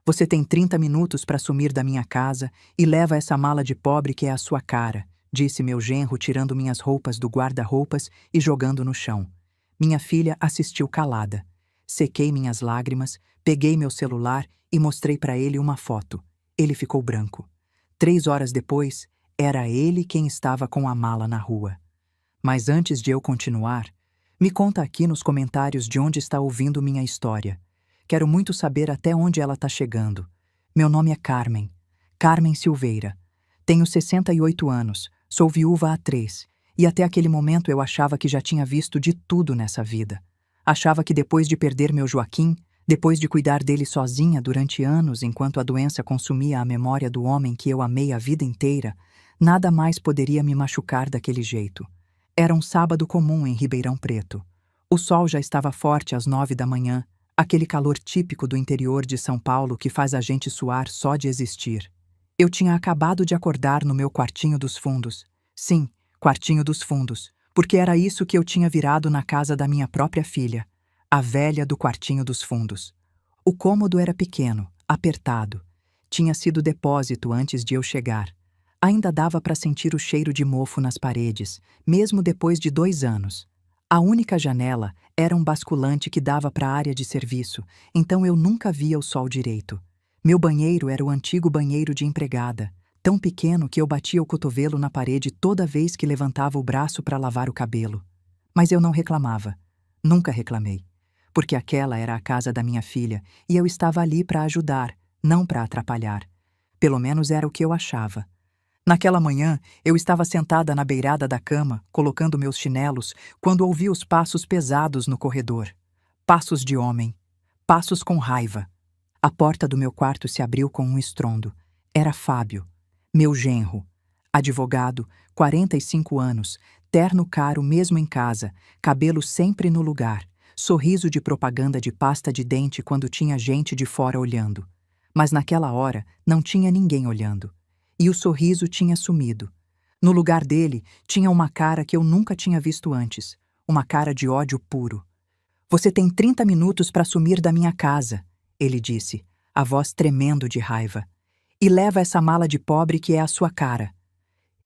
Você tem 30 minutos para sumir da minha casa e leva essa mala de pobre que é a sua cara, disse meu genro, tirando minhas roupas do guarda-roupas e jogando no chão. Minha filha assistiu calada. Sequei minhas lágrimas, peguei meu celular e mostrei para ele uma foto. Ele ficou branco. 3 horas depois, era ele quem estava com a mala na rua. Mas antes de eu continuar, me conta aqui nos comentários de onde está ouvindo minha história. Quero muito saber até onde ela está chegando. Meu nome é Carmen. Carmen Silveira. Tenho 68 anos, sou viúva há 3, e até aquele momento eu achava que já tinha visto de tudo nessa vida. Achava que depois de perder meu Joaquim, depois de cuidar dele sozinha durante anos enquanto a doença consumia a memória do homem que eu amei a vida inteira, nada mais poderia me machucar daquele jeito. Era um sábado comum em Ribeirão Preto. O sol já estava forte às 9 da manhã, aquele calor típico do interior de São Paulo que faz a gente suar só de existir. Eu tinha acabado de acordar no meu quartinho dos fundos. Sim, quartinho dos fundos, porque era isso que eu tinha virado na casa da minha própria filha, a velha do quartinho dos fundos. O cômodo era pequeno, apertado. Tinha sido depósito antes de eu chegar. Ainda dava para sentir o cheiro de mofo nas paredes, mesmo depois de 2 anos. A única janela era um basculante que dava para a área de serviço, então eu nunca via o sol direito. Meu banheiro era o antigo banheiro de empregada, tão pequeno que eu batia o cotovelo na parede toda vez que levantava o braço para lavar o cabelo. Mas eu não reclamava. Nunca reclamei. Porque aquela era a casa da minha filha e eu estava ali para ajudar, não para atrapalhar. Pelo menos era o que eu achava. Naquela manhã, eu estava sentada na beirada da cama, colocando meus chinelos, quando ouvi os passos pesados no corredor. Passos de homem. Passos com raiva. A porta do meu quarto se abriu com um estrondo. Era Fábio, meu genro. Advogado, 45 anos, terno caro mesmo em casa, cabelo sempre no lugar, sorriso de propaganda de pasta de dente quando tinha gente de fora olhando. Mas naquela hora, não tinha ninguém olhando. E o sorriso tinha sumido. No lugar dele, tinha uma cara que eu nunca tinha visto antes. Uma cara de ódio puro. Você tem 30 minutos para sumir da minha casa, ele disse, a voz tremendo de raiva. E leva essa mala de pobre que é a sua cara.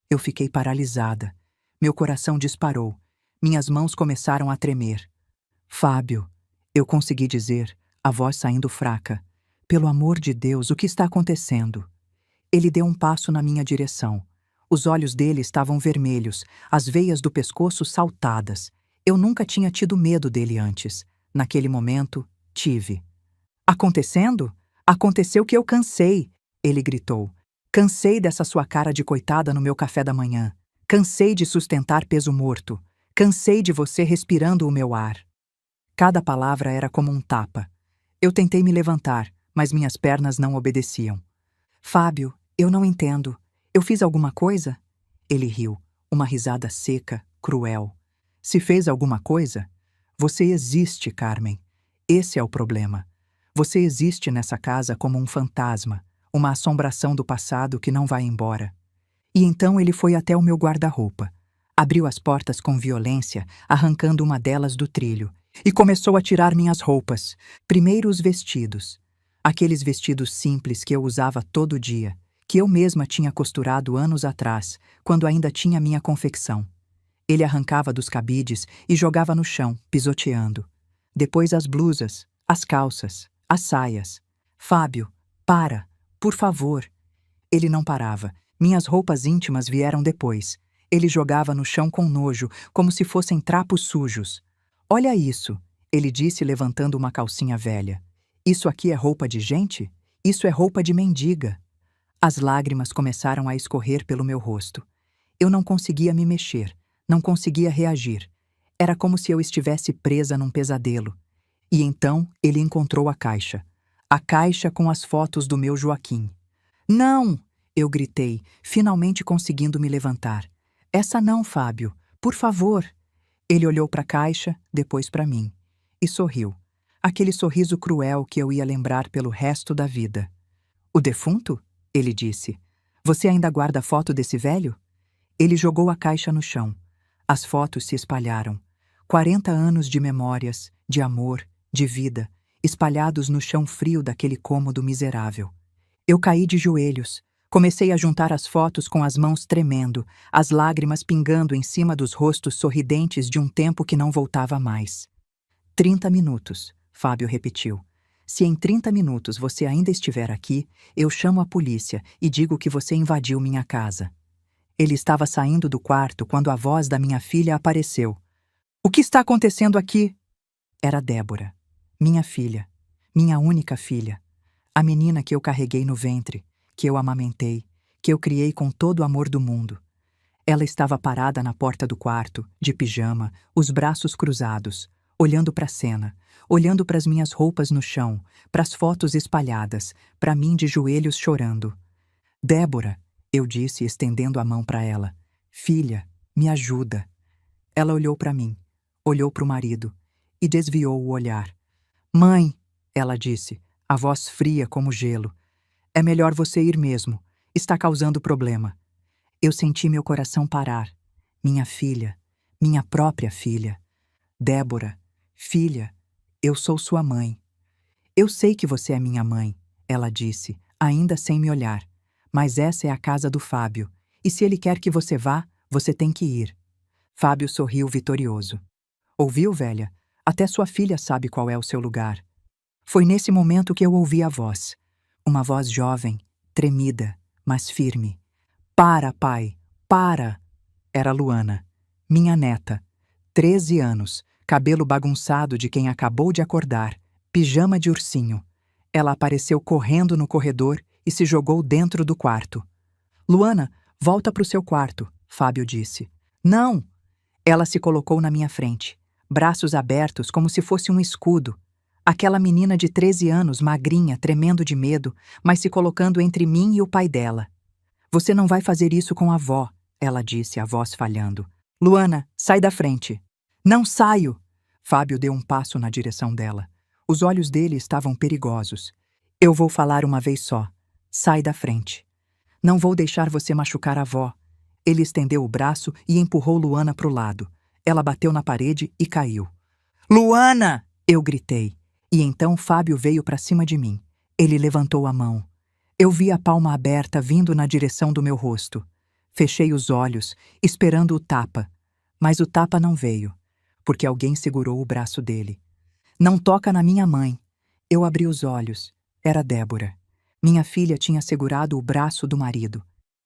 Eu fiquei paralisada. Meu coração disparou. Minhas mãos começaram a tremer. Fábio, eu consegui dizer, a voz saindo fraca. Pelo amor de Deus, o que está acontecendo? Ele deu um passo na minha direção. Os olhos dele estavam vermelhos, as veias do pescoço saltadas. Eu nunca tinha tido medo dele antes. Naquele momento, tive. Acontecendo? Aconteceu que eu cansei, ele gritou. Cansei dessa sua cara de coitada no meu café da manhã. Cansei de sustentar peso morto. Cansei de você respirando o meu ar. Cada palavra era como um tapa. Eu tentei me levantar, mas minhas pernas não obedeciam. Fábio, eu não entendo. Eu fiz alguma coisa? Ele riu, uma risada seca, cruel. Se fez alguma coisa? Você existe, Carmen. Esse é o problema. Você existe nessa casa como um fantasma, uma assombração do passado que não vai embora. E então ele foi até o meu guarda-roupa. Abriu as portas com violência, arrancando uma delas do trilho, e começou a tirar minhas roupas. Primeiro os vestidos. Aqueles vestidos simples que eu usava todo dia, que eu mesma tinha costurado anos atrás, quando ainda tinha minha confecção. Ele arrancava dos cabides e jogava no chão, pisoteando. Depois as blusas, as calças, as saias. Fábio, para, por favor. Ele não parava. Minhas roupas íntimas vieram depois. Ele jogava no chão com nojo, como se fossem trapos sujos. Olha isso, ele disse levantando uma calcinha velha. Isso aqui é roupa de gente? Isso é roupa de mendiga. As lágrimas começaram a escorrer pelo meu rosto. Eu não conseguia me mexer, não conseguia reagir. Era como se eu estivesse presa num pesadelo. E então ele encontrou a caixa. A caixa com as fotos do meu Joaquim. Não! Eu gritei, finalmente conseguindo me levantar. Essa não, Fábio. Por favor. Ele olhou para a caixa, depois para mim. E sorriu. Aquele sorriso cruel que eu ia lembrar pelo resto da vida. O defunto? Ele disse. Você ainda guarda a foto desse velho? Ele jogou a caixa no chão. As fotos se espalharam. 40 anos de memórias, de amor, de vida. espalhados no chão frio daquele cômodo miserável. Eu caí de joelhos. Comecei a juntar as fotos com as mãos tremendo, as lágrimas pingando em cima dos rostos sorridentes de um tempo que não voltava mais. 30 minutos, Fábio repetiu. Se em 30 minutos você ainda estiver aqui, eu chamo a polícia e digo que você invadiu minha casa. Ele estava saindo do quarto quando a voz da minha filha apareceu. O que está acontecendo aqui? Era Débora, minha filha, minha única filha, a menina que eu carreguei no ventre, que eu amamentei, que eu criei com todo o amor do mundo. Ela estava parada na porta do quarto, de pijama, os braços cruzados, olhando para a cena, olhando para as minhas roupas no chão, para as fotos espalhadas, para mim de joelhos chorando. Débora, eu disse, estendendo a mão para ela. Filha, me ajuda. Ela olhou para mim, olhou para o marido e desviou o olhar. Mãe, ela disse, a voz fria como gelo. É melhor você ir mesmo. Está causando problema. Eu senti meu coração parar. Minha filha, minha própria filha. Débora, filha, eu sou sua mãe. Eu sei que você é minha mãe, ela disse, ainda sem me olhar. Mas essa é a casa do Fábio, e se ele quer que você vá, você tem que ir. Fábio sorriu vitorioso. Ouviu, velha? Até sua filha sabe qual é o seu lugar. Foi nesse momento que eu ouvi a voz. Uma voz jovem, tremida, mas firme. Para, pai, para! Era Luana, minha neta. 13 anos, cabelo bagunçado de quem acabou de acordar, pijama de ursinho. Ela apareceu correndo no corredor e se jogou dentro do quarto. Luana, volta para o seu quarto, Fábio disse. Não! Ela se colocou na minha frente, braços abertos como se fosse um escudo. Aquela menina de 13 anos, magrinha, tremendo de medo, mas se colocando entre mim e o pai dela. Você não vai fazer isso com a avó, ela disse, a voz falhando. Luana, sai da frente. Não saio! Fábio deu um passo na direção dela. Os olhos dele estavam perigosos. Eu vou falar uma vez só. Sai da frente. Não vou deixar você machucar a avó. Ele estendeu o braço e empurrou Luana para o lado. Ela bateu na parede e caiu. Luana! Eu gritei. E então Fábio veio para cima de mim. Ele levantou a mão. Eu vi a palma aberta vindo na direção do meu rosto. Fechei os olhos, esperando o tapa. Mas o tapa não veio, porque alguém segurou o braço dele. Não toca na minha mãe. Eu abri os olhos. Era Débora. Minha filha tinha segurado o braço do marido.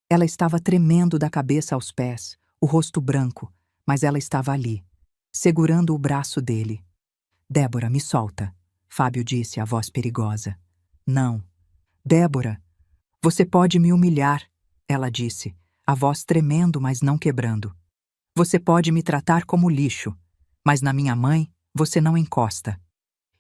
Ela estava tremendo da cabeça aos pés, o rosto branco, mas ela estava ali, segurando o braço dele. Débora, me solta, Fábio disse, a voz perigosa. Não. Débora, você pode me humilhar, ela disse, a voz tremendo, mas não quebrando. Você pode me tratar como lixo, mas na minha mãe você não encosta.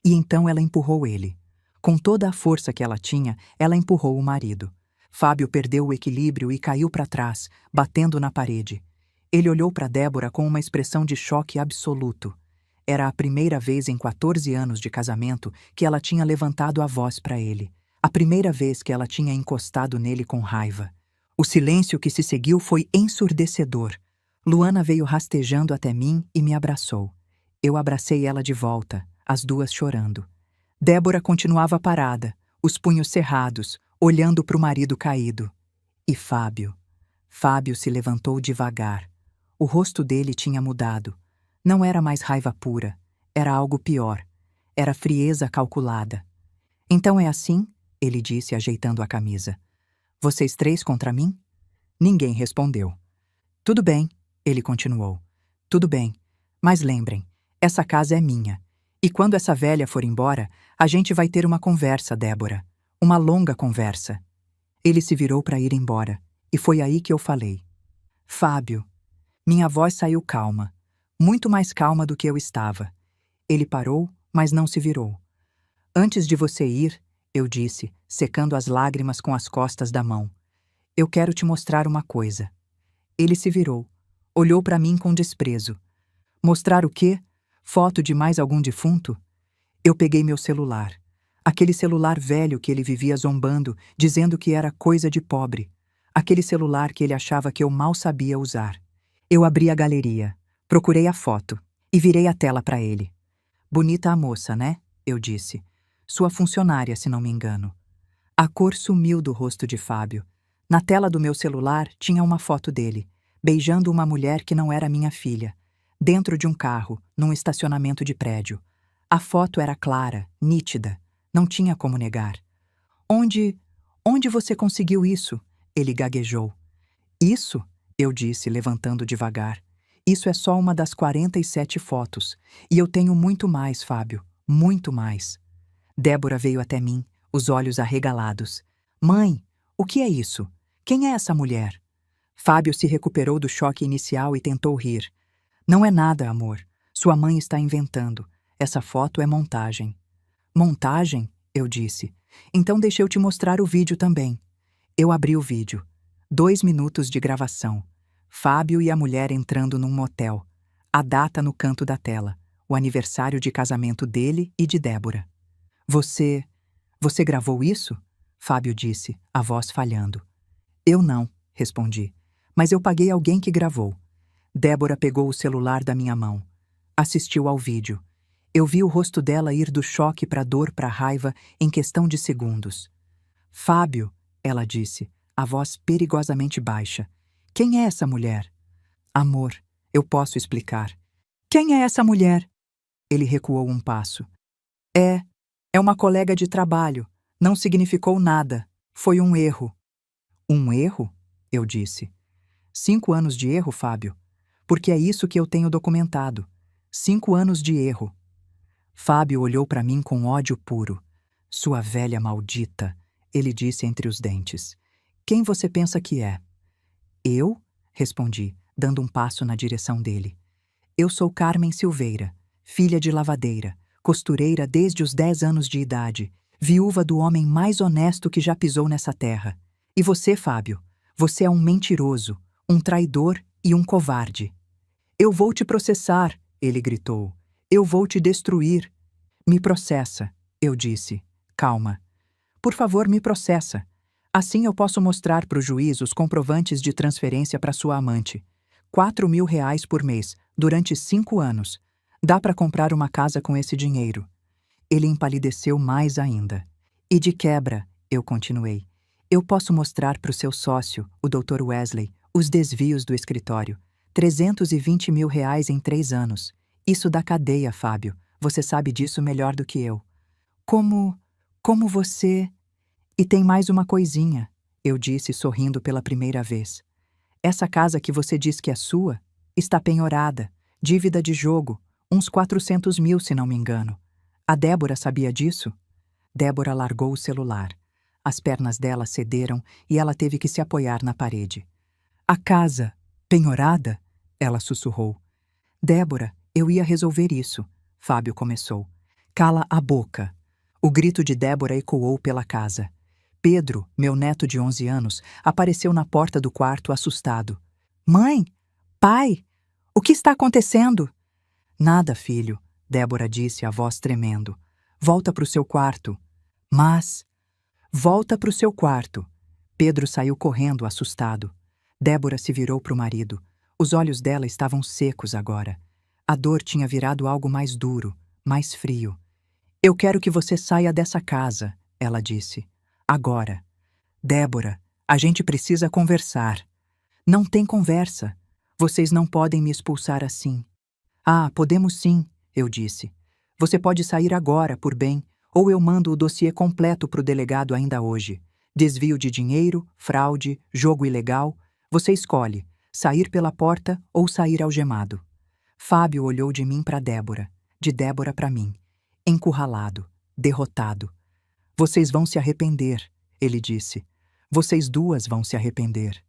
E então ela empurrou ele. Com toda a força que ela tinha, ela empurrou o marido. Fábio perdeu o equilíbrio e caiu para trás, batendo na parede. Ele olhou para Débora com uma expressão de choque absoluto. Era a primeira vez em 14 anos de casamento que ela tinha levantado a voz para ele. A primeira vez que ela tinha encostado nele com raiva. O silêncio que se seguiu foi ensurdecedor. Luana veio rastejando até mim e me abraçou. Eu abracei ela de volta, as duas chorando. Débora continuava parada, os punhos cerrados, olhando para o marido caído. E Fábio? Fábio se levantou devagar. O rosto dele tinha mudado. Não era mais raiva pura, era algo pior. Era frieza calculada. Então é assim? Ele disse, ajeitando a camisa. Vocês três contra mim? Ninguém respondeu. Tudo bem, ele continuou. Tudo bem, mas lembrem, essa casa é minha. E quando essa velha for embora, a gente vai ter uma conversa, Débora. Uma longa conversa. Ele se virou para ir embora, e foi aí que eu falei. Fábio. Minha voz saiu calma, muito mais calma do que eu estava. Ele parou, mas não se virou. Antes de você ir, eu disse, secando as lágrimas com as costas da mão. Eu quero te mostrar uma coisa. Ele se virou, olhou para mim com desprezo. Mostrar o quê? Foto de mais algum defunto? Eu peguei meu celular. Aquele celular velho que ele vivia zombando, dizendo que era coisa de pobre. Aquele celular que ele achava que eu mal sabia usar. Eu abri a galeria, procurei a foto e virei a tela para ele. Bonita a moça, né? Eu disse. Sua funcionária, se não me engano. A cor sumiu do rosto de Fábio. Na tela do meu celular tinha uma foto dele, beijando uma mulher que não era minha filha, dentro de um carro, num estacionamento de prédio. A foto era clara, nítida. Não tinha como negar. Onde você conseguiu isso? Ele gaguejou. Isso? Eu disse, levantando devagar. Isso é só uma das 47 fotos. E eu tenho muito mais, Fábio. Muito mais. Débora veio até mim, os olhos arregalados. Mãe, o que é isso? Quem é essa mulher? Fábio se recuperou do choque inicial e tentou rir. Não é nada, amor. Sua mãe está inventando. Essa foto é montagem. Montagem? Eu disse. Então deixa eu te mostrar o vídeo também. Eu abri o vídeo. 2 minutos de gravação. Fábio e a mulher entrando num motel. A data no canto da tela. O aniversário de casamento dele e de Débora. Você gravou isso? Fábio disse, a voz falhando. Eu não, respondi. Mas eu paguei alguém que gravou. Débora pegou o celular da minha mão. Assistiu ao vídeo. Eu vi o rosto dela ir do choque para a dor para a raiva em questão de segundos. Fábio, ela disse, a voz perigosamente baixa. Quem é essa mulher? Amor, eu posso explicar. Quem é essa mulher? Ele recuou um passo. É uma colega de trabalho. Não significou nada. Foi um erro. Um erro? Eu disse. 5 anos de erro, Fábio. Porque é isso que eu tenho documentado. 5 anos de erro. Fábio olhou para mim com ódio puro. Sua velha maldita, ele disse entre os dentes. Quem você pensa que é? Eu? Respondi, dando um passo na direção dele. Eu sou Carmen Silveira, filha de lavadeira, costureira desde os 10 anos de idade, viúva do homem mais honesto que já pisou nessa terra. E você, Fábio? Você é um mentiroso, um traidor e um covarde. Eu vou te processar, ele gritou. Eu vou te destruir. Me processa, eu disse. Calma. Por favor, me processa. Assim eu posso mostrar para o juiz os comprovantes de transferência para sua amante. R$ 4.000 por mês, durante 5 anos. Dá para comprar uma casa com esse dinheiro. Ele empalideceu mais ainda. E de quebra, eu continuei. Eu posso mostrar para o seu sócio, o Dr. Wesley, os desvios do escritório. R$ 320.000 em 3 anos. Isso dá cadeia, Fábio. Você sabe disso melhor do que eu. Como você... E tem mais uma coisinha, eu disse sorrindo pela primeira vez. Essa casa que você diz que é sua está penhorada, dívida de jogo, uns 400.000 se não me engano. A Débora sabia disso? Débora largou o celular. As pernas dela cederam e ela teve que se apoiar na parede. A casa, penhorada? Ela sussurrou. Débora, eu ia resolver isso, Fábio começou. Cala a boca. O grito de Débora ecoou pela casa. Pedro, meu neto de 11 anos, apareceu na porta do quarto assustado. Mãe? Pai? O que está acontecendo? Nada, filho, Débora disse, a voz tremendo. Volta para o seu quarto. Mas... Volta para o seu quarto. Pedro saiu correndo, assustado. Débora se virou para o marido. Os olhos dela estavam secos agora. A dor tinha virado algo mais duro, mais frio. Eu quero que você saia dessa casa, ela disse. Agora. Débora, a gente precisa conversar. Não tem conversa. Vocês não podem me expulsar assim. Ah, podemos sim, eu disse. Você pode sair agora, por bem, ou eu mando o dossiê completo para o delegado ainda hoje. Desvio de dinheiro, fraude, jogo ilegal. Você escolhe, sair pela porta ou sair algemado. Fábio olhou de mim para Débora, de Débora para mim. Encurralado, derrotado. Vocês vão se arrepender, ele disse. Vocês duas vão se arrepender.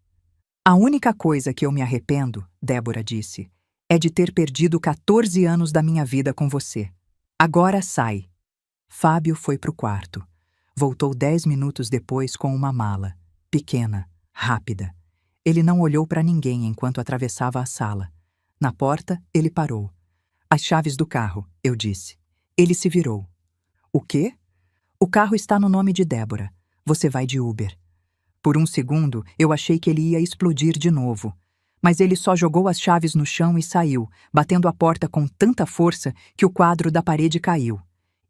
A única coisa que eu me arrependo, Débora disse, é de ter perdido 14 anos da minha vida com você. Agora sai. Fábio foi pro quarto. Voltou 10 minutos depois com uma mala, pequena, rápida. Ele não olhou para ninguém enquanto atravessava a sala. Na porta, ele parou. As chaves do carro, eu disse. Ele se virou. O quê? O carro está no nome de Débora. Você vai de Uber. Por um segundo, eu achei que ele ia explodir de novo. Mas ele só jogou as chaves no chão e saiu, batendo a porta com tanta força que o quadro da parede caiu.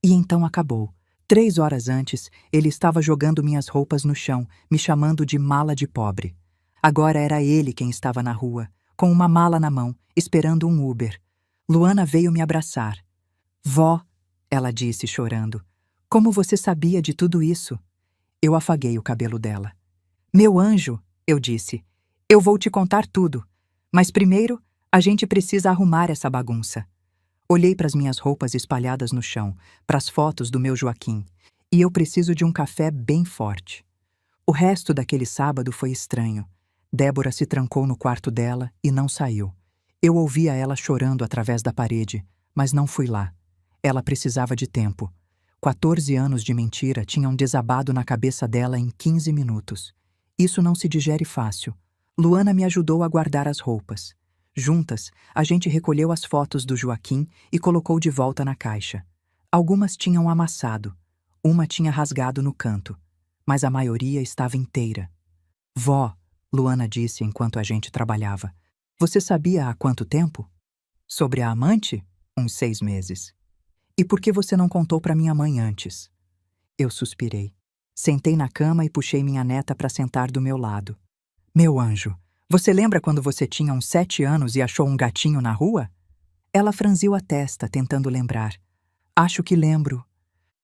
E então acabou. 3 horas antes, ele estava jogando minhas roupas no chão, me chamando de mala de pobre. Agora era ele quem estava na rua, com uma mala na mão, esperando um Uber. Luana veio me abraçar. Vó, ela disse chorando, como você sabia de tudo isso? Eu afaguei o cabelo dela. Meu anjo, eu disse, eu vou te contar tudo, mas primeiro a gente precisa arrumar essa bagunça. Olhei para as minhas roupas espalhadas no chão, para as fotos do meu Joaquim, e eu preciso de um café bem forte. O resto daquele sábado foi estranho. Débora se trancou no quarto dela e não saiu. Eu ouvia ela chorando através da parede, mas não fui lá. Ela precisava de tempo. 14 anos de mentira tinham desabado na cabeça dela em 15 minutos. Isso não se digere fácil. Luana me ajudou a guardar as roupas. Juntas, a gente recolheu as fotos do Joaquim e colocou de volta na caixa. Algumas tinham amassado, uma tinha rasgado no canto, mas a maioria estava inteira. Vó, Luana disse enquanto a gente trabalhava, você sabia há quanto tempo? Sobre a amante? Uns 6 meses. E por que você não contou para minha mãe antes? Eu suspirei. Sentei na cama e puxei minha neta para sentar do meu lado. Meu anjo, você lembra quando você tinha uns 7 anos e achou um gatinho na rua? Ela franziu a testa, tentando lembrar. Acho que lembro.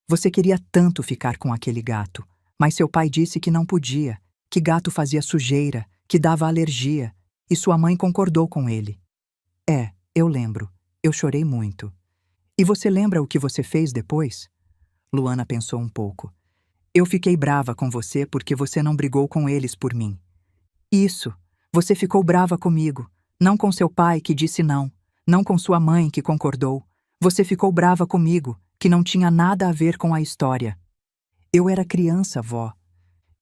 Você queria tanto ficar com aquele gato, mas seu pai disse que não podia, que gato fazia sujeira, que dava alergia, e sua mãe concordou com ele. É, eu lembro. Eu chorei muito. E você lembra o que você fez depois? Luana pensou um pouco. Eu fiquei brava com você porque você não brigou com eles por mim. Isso. Você ficou brava comigo, não com seu pai que disse não, não com sua mãe que concordou. Você ficou brava comigo, que não tinha nada a ver com a história. Eu era criança, vó.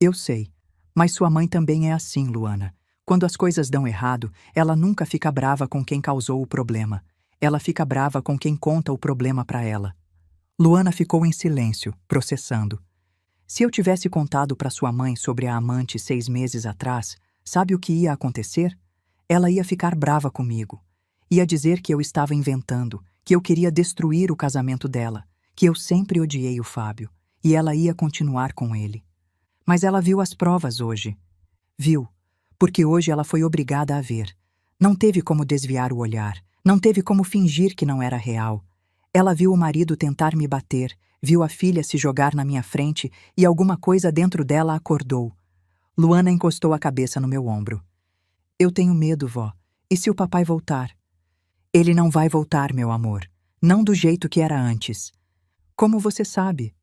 Eu sei, mas sua mãe também é assim, Luana. Quando as coisas dão errado, ela nunca fica brava com quem causou o problema. Ela fica brava com quem conta o problema para ela. Luana ficou em silêncio, processando. Se eu tivesse contado para sua mãe sobre a amante 6 meses atrás, sabe o que ia acontecer? Ela ia ficar brava comigo. Ia dizer que eu estava inventando, que eu queria destruir o casamento dela, que eu sempre odiei o Fábio, e ela ia continuar com ele. Mas ela viu as provas hoje. Viu, porque hoje ela foi obrigada a ver. Não teve como desviar o olhar, não teve como fingir que não era real. Ela viu o marido tentar me bater, viu a filha se jogar na minha frente e alguma coisa dentro dela acordou. Luana encostou a cabeça no meu ombro. Eu tenho medo, vó. E se o papai voltar? Ele não vai voltar, meu amor. Não do jeito que era antes. Como você sabe?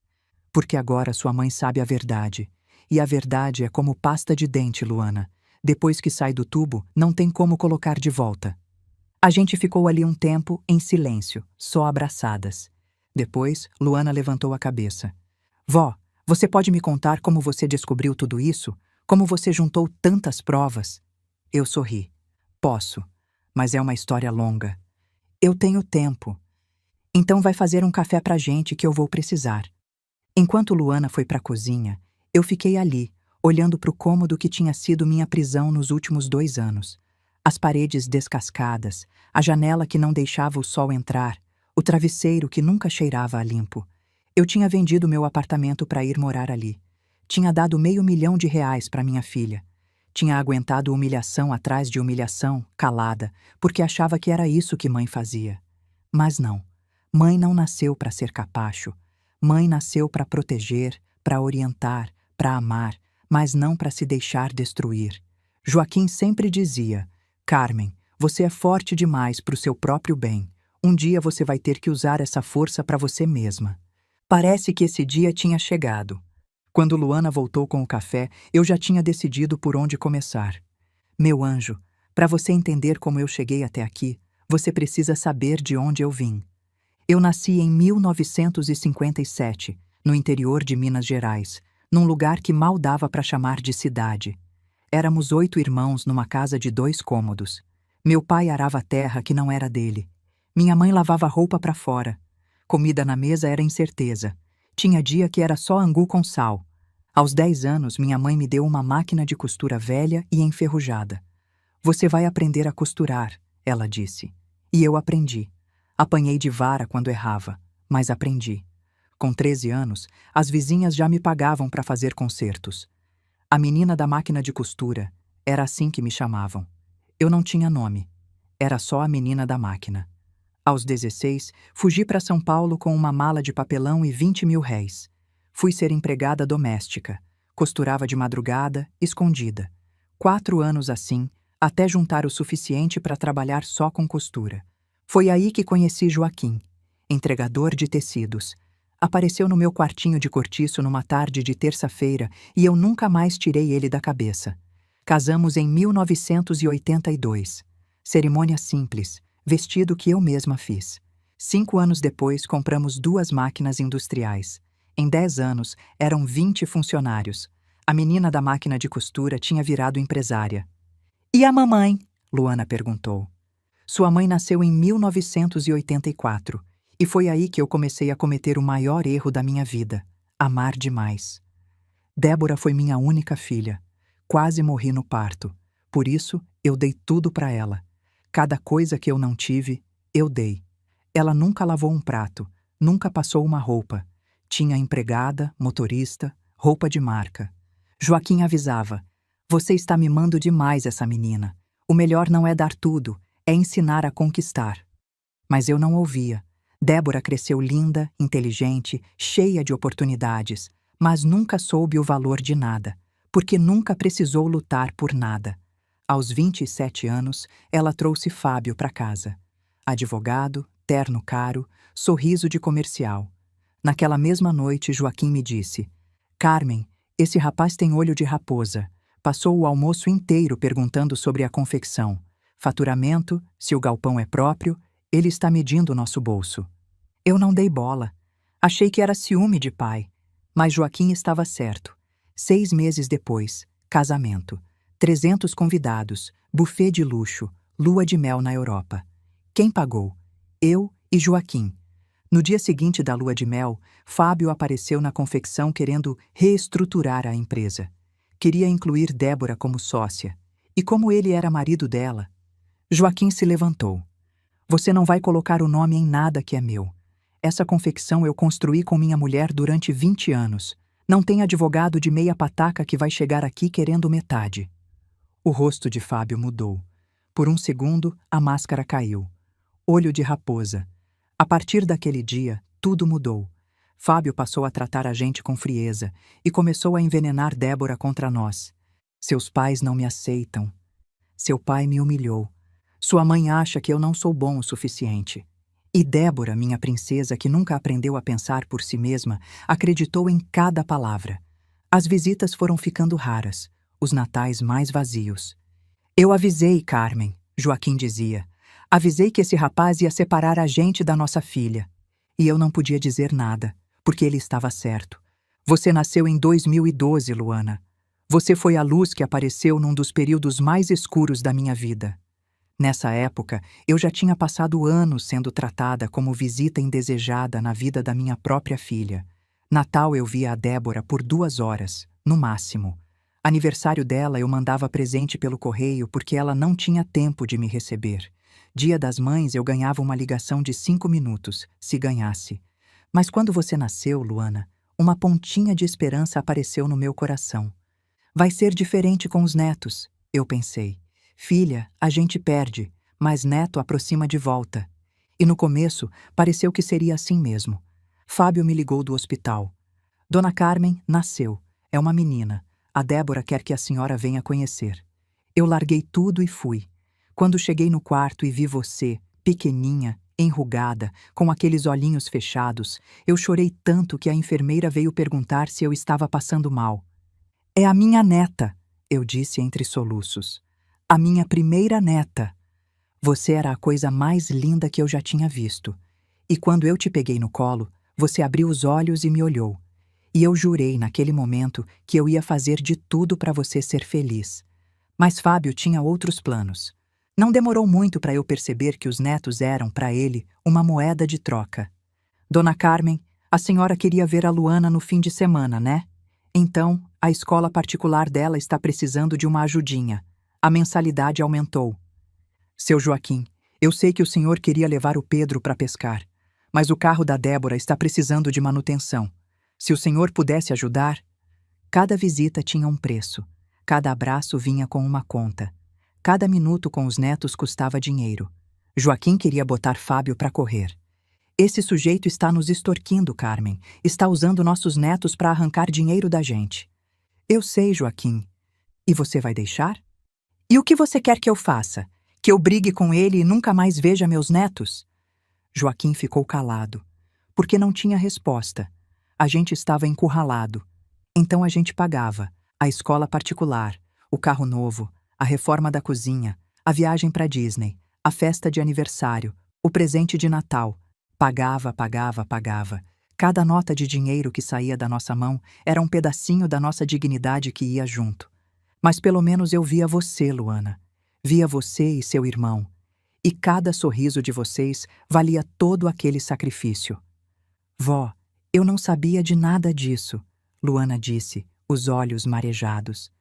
Porque agora sua mãe sabe a verdade. E a verdade é como pasta de dente, Luana. Depois que sai do tubo, não tem como colocar de volta. A gente ficou ali um tempo, em silêncio, só abraçadas. Depois, Luana levantou a cabeça. Vó, você pode me contar como você descobriu tudo isso? Como você juntou tantas provas? Eu sorri. Posso, mas é uma história longa. Eu tenho tempo. Então vai fazer um café pra gente que eu vou precisar. Enquanto Luana foi pra cozinha, eu fiquei ali, olhando pro cômodo que tinha sido minha prisão nos últimos 2 anos. As paredes descascadas, a janela que não deixava o sol entrar, o travesseiro que nunca cheirava a limpo. Eu tinha vendido meu apartamento para ir morar ali. Tinha dado R$500.000 para minha filha. Tinha aguentado humilhação atrás de humilhação, calada, porque achava que era isso que mãe fazia. Mas não. Mãe não nasceu para ser capacho. Mãe nasceu para proteger, para orientar, para amar, mas não para se deixar destruir. Joaquim sempre dizia: Carmen, você é forte demais para o seu próprio bem. Um dia você vai ter que usar essa força para você mesma. Parece que esse dia tinha chegado. Quando Luana voltou com o café, eu já tinha decidido por onde começar. Meu anjo, para você entender como eu cheguei até aqui, você precisa saber de onde eu vim. Eu nasci em 1957, no interior de Minas Gerais, num lugar que mal dava para chamar de cidade. Éramos 8 irmãos numa casa de 2 cômodos. Meu pai arava a terra que não era dele. Minha mãe lavava roupa para fora. Comida na mesa era incerteza. Tinha dia que era só angu com sal. Aos 10 anos, minha mãe me deu uma máquina de costura velha e enferrujada. Você vai aprender a costurar, ela disse. E eu aprendi. Apanhei de vara quando errava, mas aprendi. Com 13 anos, as vizinhas já me pagavam para fazer concertos. A menina da máquina de costura, era assim que me chamavam. Eu não tinha nome, era só a menina da máquina. Aos 16, fugi para São Paulo com uma mala de papelão e 20 mil réis. Fui ser empregada doméstica. Costurava de madrugada, escondida. 4 anos assim, até juntar o suficiente para trabalhar só com costura. Foi aí que conheci Joaquim, entregador de tecidos. Apareceu no meu quartinho de cortiço numa tarde de terça-feira e eu nunca mais tirei ele da cabeça. Casamos em 1982. Cerimônia simples, vestido que eu mesma fiz. 5 anos depois, compramos 2 máquinas industriais. Em 10 anos, eram 20 funcionários. A menina da máquina de costura tinha virado empresária. E a mamãe? Luana perguntou. Sua mãe nasceu em 1984, e foi aí que eu comecei a cometer o maior erro da minha vida: amar demais. Débora foi minha única filha. Quase morri no parto. Por isso, eu dei tudo para ela. Cada coisa que eu não tive, eu dei. Ela nunca lavou um prato, nunca passou uma roupa. Tinha empregada, motorista, roupa de marca. Joaquim avisava: "Você está mimando demais essa menina. O melhor não é dar tudo, é ensinar a conquistar." Mas eu não ouvia. Débora cresceu linda, inteligente, cheia de oportunidades, mas nunca soube o valor de nada, porque nunca precisou lutar por nada. Aos 27 anos, ela trouxe Fábio para casa. Advogado, terno caro, sorriso de comercial. Naquela mesma noite, Joaquim me disse: "Carmen, esse rapaz tem olho de raposa. Passou o almoço inteiro perguntando sobre a confecção. Faturamento, se o galpão é próprio, ele está medindo o nosso bolso." Eu não dei bola. Achei que era ciúme de pai. Mas Joaquim estava certo. 6 meses depois, casamento. 300 convidados, buffet de luxo, lua de mel na Europa. Quem pagou? Eu e Joaquim. No dia seguinte da lua de mel, Fábio apareceu na confecção querendo reestruturar a empresa. Queria incluir Débora como sócia. E como ele era marido dela, Joaquim se levantou. "Você não vai colocar o nome em nada que é meu. Essa confecção eu construí com minha mulher durante 20 anos. Não tem advogado de meia pataca que vai chegar aqui querendo metade." O rosto de Fábio mudou. Por um segundo, a máscara caiu. Olho de raposa. A partir daquele dia, tudo mudou. Fábio passou a tratar a gente com frieza e começou a envenenar Débora contra nós. "Seus pais não me aceitam. Seu pai me humilhou. Sua mãe acha que eu não sou bom o suficiente." E Débora, minha princesa, que nunca aprendeu a pensar por si mesma, acreditou em cada palavra. As visitas foram ficando raras, os natais mais vazios. "Eu avisei, Carmen", Joaquim dizia. "Avisei que esse rapaz ia separar a gente da nossa filha." E eu não podia dizer nada, porque ele estava certo. "Você nasceu em 2012, Luana. Você foi a luz que apareceu num dos períodos mais escuros da minha vida." Nessa época, eu já tinha passado anos sendo tratada como visita indesejada na vida da minha própria filha. Natal eu via a Débora por 2 horas, no máximo. Aniversário dela eu mandava presente pelo correio porque ela não tinha tempo de me receber. Dia das Mães eu ganhava uma ligação de 5 minutos, se ganhasse. Mas quando você nasceu, Luana, uma pontinha de esperança apareceu no meu coração. "Vai ser diferente com os netos", eu pensei. "Filha, a gente perde, mas neto aproxima de volta." E no começo, pareceu que seria assim mesmo. Fábio me ligou do hospital. "Dona Carmen nasceu. É uma menina. A Débora quer que a senhora venha conhecer." Eu larguei tudo e fui. Quando cheguei no quarto e vi você, pequeninha, enrugada, com aqueles olhinhos fechados, eu chorei tanto que a enfermeira veio perguntar se eu estava passando mal. "É a minha neta", eu disse entre soluços. "A minha primeira neta." Você era a coisa mais linda que eu já tinha visto. E quando eu te peguei no colo, você abriu os olhos e me olhou. E eu jurei naquele momento que eu ia fazer de tudo para você ser feliz. Mas Fábio tinha outros planos. Não demorou muito para eu perceber que os netos eram, para ele, uma moeda de troca. "Dona Carmen, a senhora queria ver a Luana no fim de semana, né? Então, a escola particular dela está precisando de uma ajudinha. A mensalidade aumentou." "Seu Joaquim, eu sei que o senhor queria levar o Pedro para pescar, Mas o carro da Débora está precisando de manutenção. Se o senhor pudesse ajudar... Cada visita tinha um preço. Cada abraço vinha com uma conta. Cada minuto com os netos custava dinheiro. Joaquim queria botar Fábio para correr. Esse sujeito está nos extorquindo, Carmen. Está usando nossos netos para arrancar dinheiro da gente. Eu sei, Joaquim. E você vai deixar? E o que você quer que eu faça? Que eu brigue com ele e nunca mais veja meus netos? Joaquim ficou calado, porque não tinha resposta. A gente estava encurralado. Então a gente pagava a escola particular, o carro novo, a reforma da cozinha, a viagem para Disney, a festa de aniversário, o presente de Natal. Pagava. Cada nota de dinheiro que saía da nossa mão era um pedacinho da nossa dignidade que ia junto. Mas pelo menos eu via você, Luana. Via você e seu irmão. E cada sorriso de vocês valia todo aquele sacrifício. Vó, eu não sabia de nada disso, Luana disse, os olhos marejados.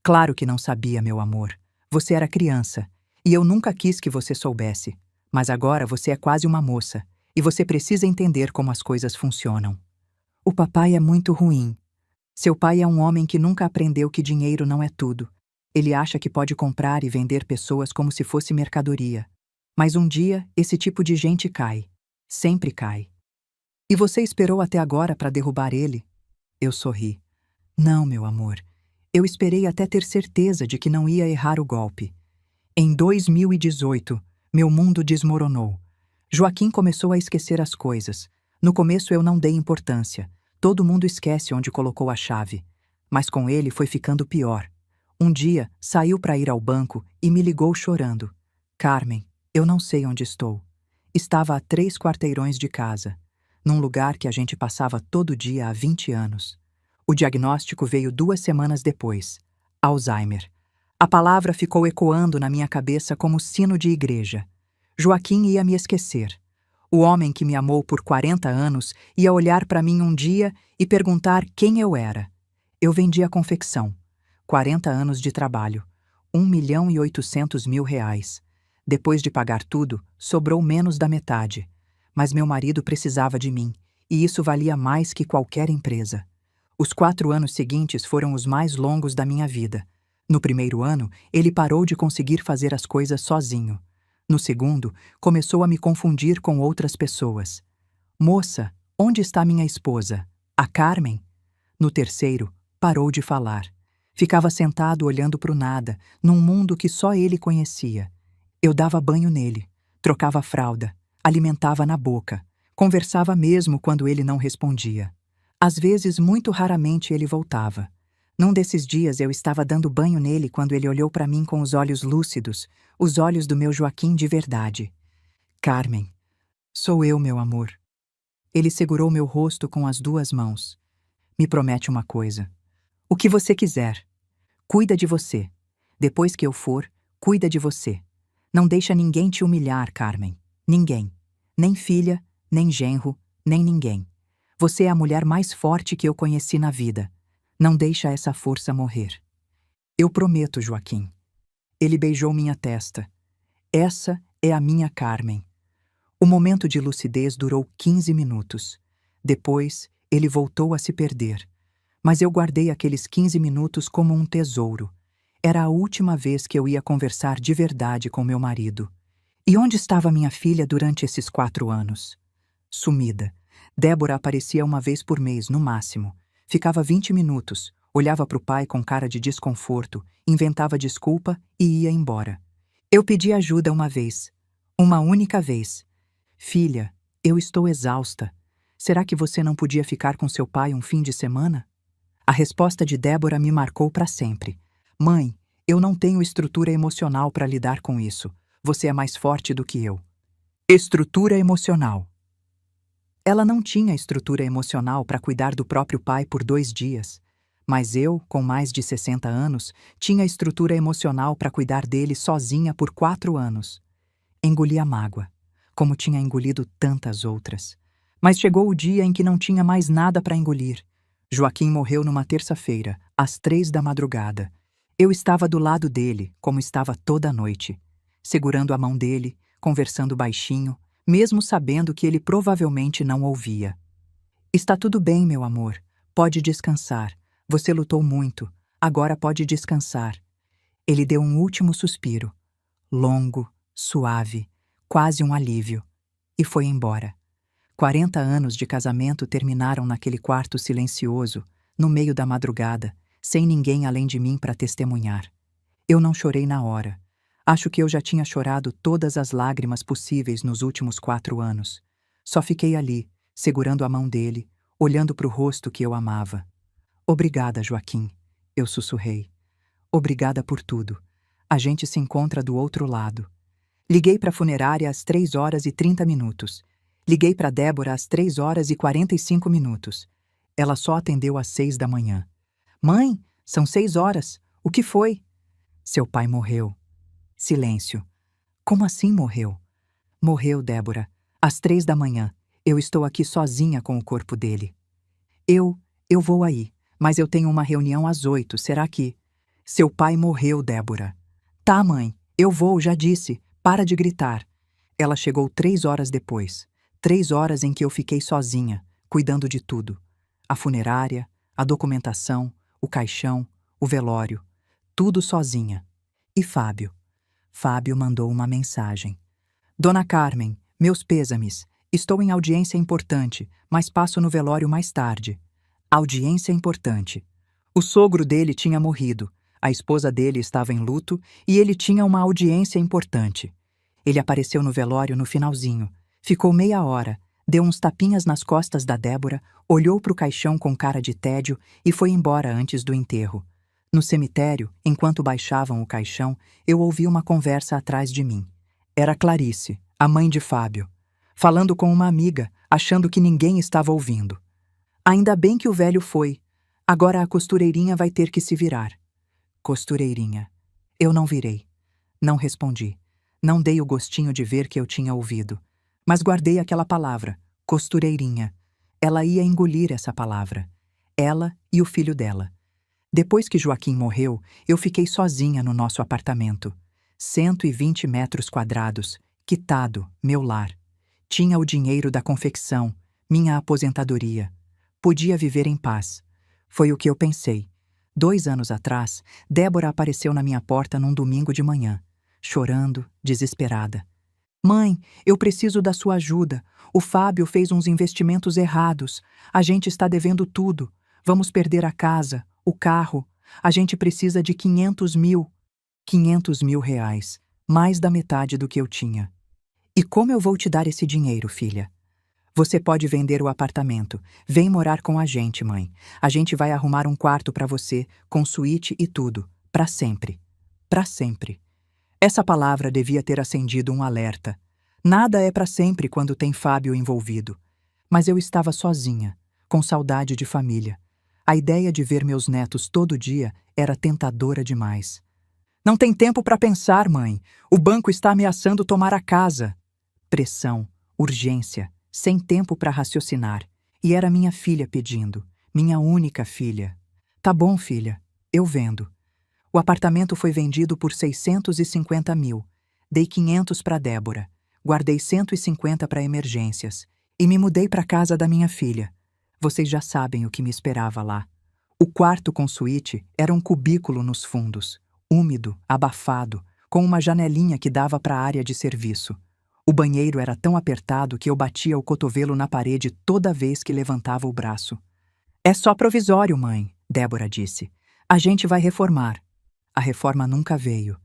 Claro que não sabia, meu amor. Você era criança, e eu nunca quis que você soubesse. Mas agora você é quase uma moça, e você precisa entender como as coisas funcionam. O papai é muito ruim. Seu pai é um homem que nunca aprendeu que dinheiro não é tudo. Ele acha que pode comprar e vender pessoas como se fosse mercadoria. Mas um dia, esse tipo de gente cai. Sempre cai. E você esperou até agora para derrubar ele? Eu sorri. Não, meu amor. Eu esperei até ter certeza de que não ia errar o golpe. Em 2018, meu mundo desmoronou. Joaquim começou a esquecer as coisas. No começo eu não dei importância. Todo mundo esquece onde colocou a chave. Mas com ele foi ficando pior. Um dia, saiu para ir ao banco e me ligou chorando. Carmen, eu não sei onde estou. Estava a 3 quarteirões de casa, num lugar que a gente passava todo dia há 20 anos. O diagnóstico veio 2 semanas depois. Alzheimer. A palavra ficou ecoando na minha cabeça como sino de igreja. Joaquim ia me esquecer. O homem que me amou por 40 anos ia olhar para mim um dia e perguntar quem eu era. Eu vendia confecção. 40 anos de trabalho. 1.800.000 reais. Depois de pagar tudo, sobrou menos da metade. Mas meu marido precisava de mim, e isso valia mais que qualquer empresa. Os 4 anos seguintes foram os mais longos da minha vida. No primeiro ano, ele parou de conseguir fazer as coisas sozinho. No segundo, começou a me confundir com outras pessoas. Moça, onde está minha esposa? A Carmen? No terceiro, parou de falar. Ficava sentado olhando para o nada, num mundo que só ele conhecia. Eu dava banho nele, trocava fralda, alimentava na boca, conversava mesmo quando ele não respondia. Às vezes, muito raramente, ele voltava. Num desses dias eu estava dando banho nele quando ele olhou para mim com os olhos lúcidos, os olhos do meu Joaquim de verdade. Carmen, sou eu, meu amor. Ele segurou meu rosto com as 2 mãos. Me promete uma coisa. O que você quiser. Cuida de você. Depois que eu for, cuida de você. Não deixa ninguém te humilhar, Carmen. Ninguém. Nem filha, nem genro, nem ninguém. Você é a mulher mais forte que eu conheci na vida. Não deixa essa força morrer. Eu prometo, Joaquim. Ele beijou minha testa. Essa é a minha Carmen. O momento de lucidez durou 15 minutos. Depois, ele voltou a se perder. Mas eu guardei aqueles 15 minutos como um tesouro. Era a última vez que eu ia conversar de verdade com meu marido. E onde estava minha filha durante esses 4 anos? Sumida. Débora aparecia uma vez por mês, no máximo. Ficava 20 minutos, olhava para o pai com cara de desconforto, inventava desculpa e ia embora. Eu pedi ajuda uma vez. Uma única vez. Filha, eu estou exausta. Será que você não podia ficar com seu pai um fim de semana? A resposta de Débora me marcou para sempre. Mãe, eu não tenho estrutura emocional para lidar com isso. Você é mais forte do que eu. Estrutura emocional. Ela não tinha estrutura emocional para cuidar do próprio pai por 2 dias. Mas eu, com mais de 60 anos, tinha estrutura emocional para cuidar dele sozinha por 4 anos. Engoli a mágoa, como tinha engolido tantas outras. Mas chegou o dia em que não tinha mais nada para engolir. Joaquim morreu numa terça-feira, às 3 da madrugada. Eu estava do lado dele, como estava toda a noite, segurando a mão dele, conversando baixinho, mesmo sabendo que ele provavelmente não ouvia. Está tudo bem, meu amor. Pode descansar. Você lutou muito. Agora pode descansar. Ele deu um último suspiro, longo, suave, quase um alívio, e foi embora. 40 anos de casamento terminaram naquele quarto silencioso, no meio da madrugada, sem ninguém além de mim para testemunhar. Eu não chorei na hora. Acho que eu já tinha chorado todas as lágrimas possíveis nos últimos 4 anos. Só fiquei ali, segurando a mão dele, olhando para o rosto que eu amava. Obrigada, Joaquim, eu sussurrei. Obrigada por tudo. A gente se encontra do outro lado. Liguei para a funerária às 3h30. Liguei para Débora às 3h45. Ela só atendeu às 6 da manhã. Mãe, são 6 horas. O que foi? Seu pai morreu. Silêncio. Como assim morreu? Morreu, Débora. Às 3 da manhã. Eu estou aqui sozinha com o corpo dele. Eu vou aí, mas eu tenho uma reunião às 8. Será que... Seu pai morreu, Débora. Tá, mãe. Eu vou, já disse. Para de gritar. Ela chegou 3 horas depois. 3 horas em que eu fiquei sozinha, cuidando de tudo. A funerária, a documentação, o caixão, o velório. Tudo sozinha. E Fábio? Fábio mandou uma mensagem. Dona Carmen, meus pêsames. Estou em audiência importante, mas passo no velório mais tarde. Audiência importante. O sogro dele tinha morrido. A esposa dele estava em luto e ele tinha uma audiência importante. Ele apareceu no velório no finalzinho. Ficou meia hora, deu uns tapinhas nas costas da Débora, olhou para o caixão com cara de tédio e foi embora antes do enterro. No cemitério, enquanto baixavam o caixão, eu ouvi uma conversa atrás de mim. Era Clarice, a mãe de Fábio, falando com uma amiga, achando que ninguém estava ouvindo. Ainda bem que o velho foi. Agora a costureirinha vai ter que se virar. Costureirinha. Eu não virei. Não respondi. Não dei o gostinho de ver que eu tinha ouvido. Mas guardei aquela palavra, costureirinha. Ela ia engolir essa palavra. Ela e o filho dela. Depois que Joaquim morreu, eu fiquei sozinha no nosso apartamento. 120 metros quadrados, quitado, meu lar. Tinha o dinheiro da confecção, minha aposentadoria. Podia viver em paz. Foi o que eu pensei. 2 anos atrás, Débora apareceu na minha porta num domingo de manhã, chorando, desesperada. Mãe, eu preciso da sua ajuda. O Fábio fez uns investimentos errados. A gente está devendo tudo. Vamos perder a casa, o carro. A gente precisa de 500 mil. 500 mil reais. Mais da metade do que eu tinha. E como eu vou te dar esse dinheiro, filha? Você pode vender o apartamento. Vem morar com a gente, mãe. A gente vai arrumar um quarto para você, com suíte e tudo. Para sempre. Para sempre. Essa palavra devia ter acendido um alerta. Nada é para sempre quando tem Fábio envolvido. Mas eu estava sozinha, com saudade de família. A ideia de ver meus netos todo dia era tentadora demais. Não tem tempo para pensar, mãe. O banco está ameaçando tomar a casa. Pressão, urgência, sem tempo para raciocinar. E era minha filha pedindo, minha única filha. Tá bom, filha, eu vendo. O apartamento foi vendido por 650 mil. Dei 500 para Débora. Guardei 150 para emergências. E me mudei para a casa da minha filha. Vocês já sabem o que me esperava lá. O quarto com suíte era um cubículo nos fundos, úmido, abafado, com uma janelinha que dava para a área de serviço. O banheiro era tão apertado que eu batia o cotovelo na parede toda vez que levantava o braço. É só provisório, mãe, Débora disse. A gente vai reformar. A reforma nunca veio.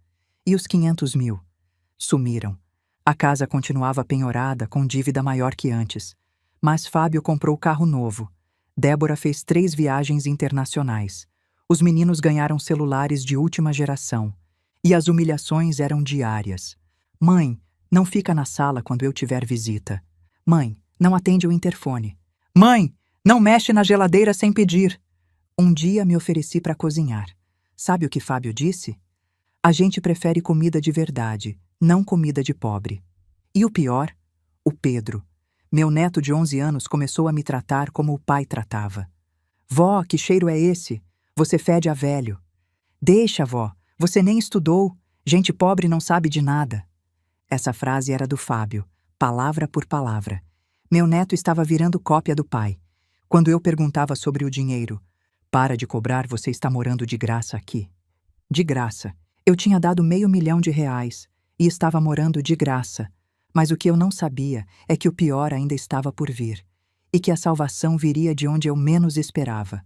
E os 500 mil? Sumiram. A casa continuava penhorada, com dívida maior que antes. Mas Fábio comprou carro novo. Débora fez 3 viagens internacionais. Os meninos ganharam celulares de última geração. E as humilhações eram diárias. Mãe, não fica na sala quando eu tiver visita. Mãe, não atende o interfone. Mãe, não mexe na geladeira sem pedir. Um dia me ofereci para cozinhar. Sabe o que Fábio disse? A gente prefere comida de verdade, não comida de pobre. E o pior? O Pedro. Meu neto de 11 anos começou a me tratar como o pai tratava. Vó, que cheiro é esse? Você fede a velho. Deixa, vó, você nem estudou. Gente pobre não sabe de nada. Essa frase era do Fábio, palavra por palavra. Meu neto estava virando cópia do pai. Quando eu perguntava sobre o dinheiro, para de cobrar, você está morando de graça aqui. De graça. Eu tinha dado R$500.000 e estava morando de graça. Mas o que eu não sabia é que o pior ainda estava por vir. E que a salvação viria de onde eu menos esperava.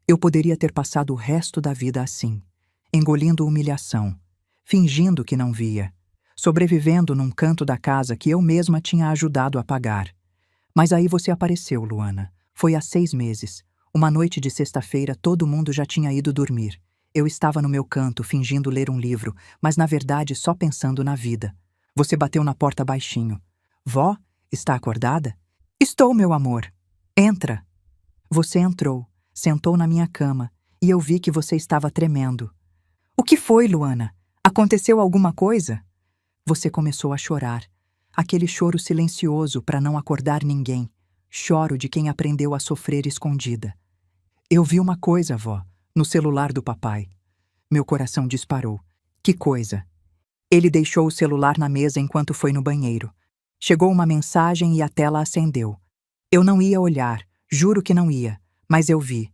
Eu poderia ter passado o resto da vida assim, engolindo humilhação, fingindo que não via, sobrevivendo num canto da casa que eu mesma tinha ajudado a pagar. Mas aí você apareceu, Luana. Foi há 6 meses. Uma noite de sexta-feira, todo mundo já tinha ido dormir. Eu estava no meu canto, fingindo ler um livro, mas na verdade só pensando na vida. Você bateu na porta baixinho. Vó, está acordada? Estou, meu amor. Entra. Você entrou, sentou na minha cama, e eu vi que você estava tremendo. O que foi, Luana? Aconteceu alguma coisa? Você começou a chorar. Aquele choro silencioso para não acordar ninguém. Choro de quem aprendeu a sofrer escondida. Eu vi uma coisa, vó, no celular do papai. Meu coração disparou. Que coisa? Ele deixou o celular na mesa enquanto foi no banheiro. Chegou uma mensagem e a tela acendeu. Eu não ia olhar, juro que não ia, mas eu vi.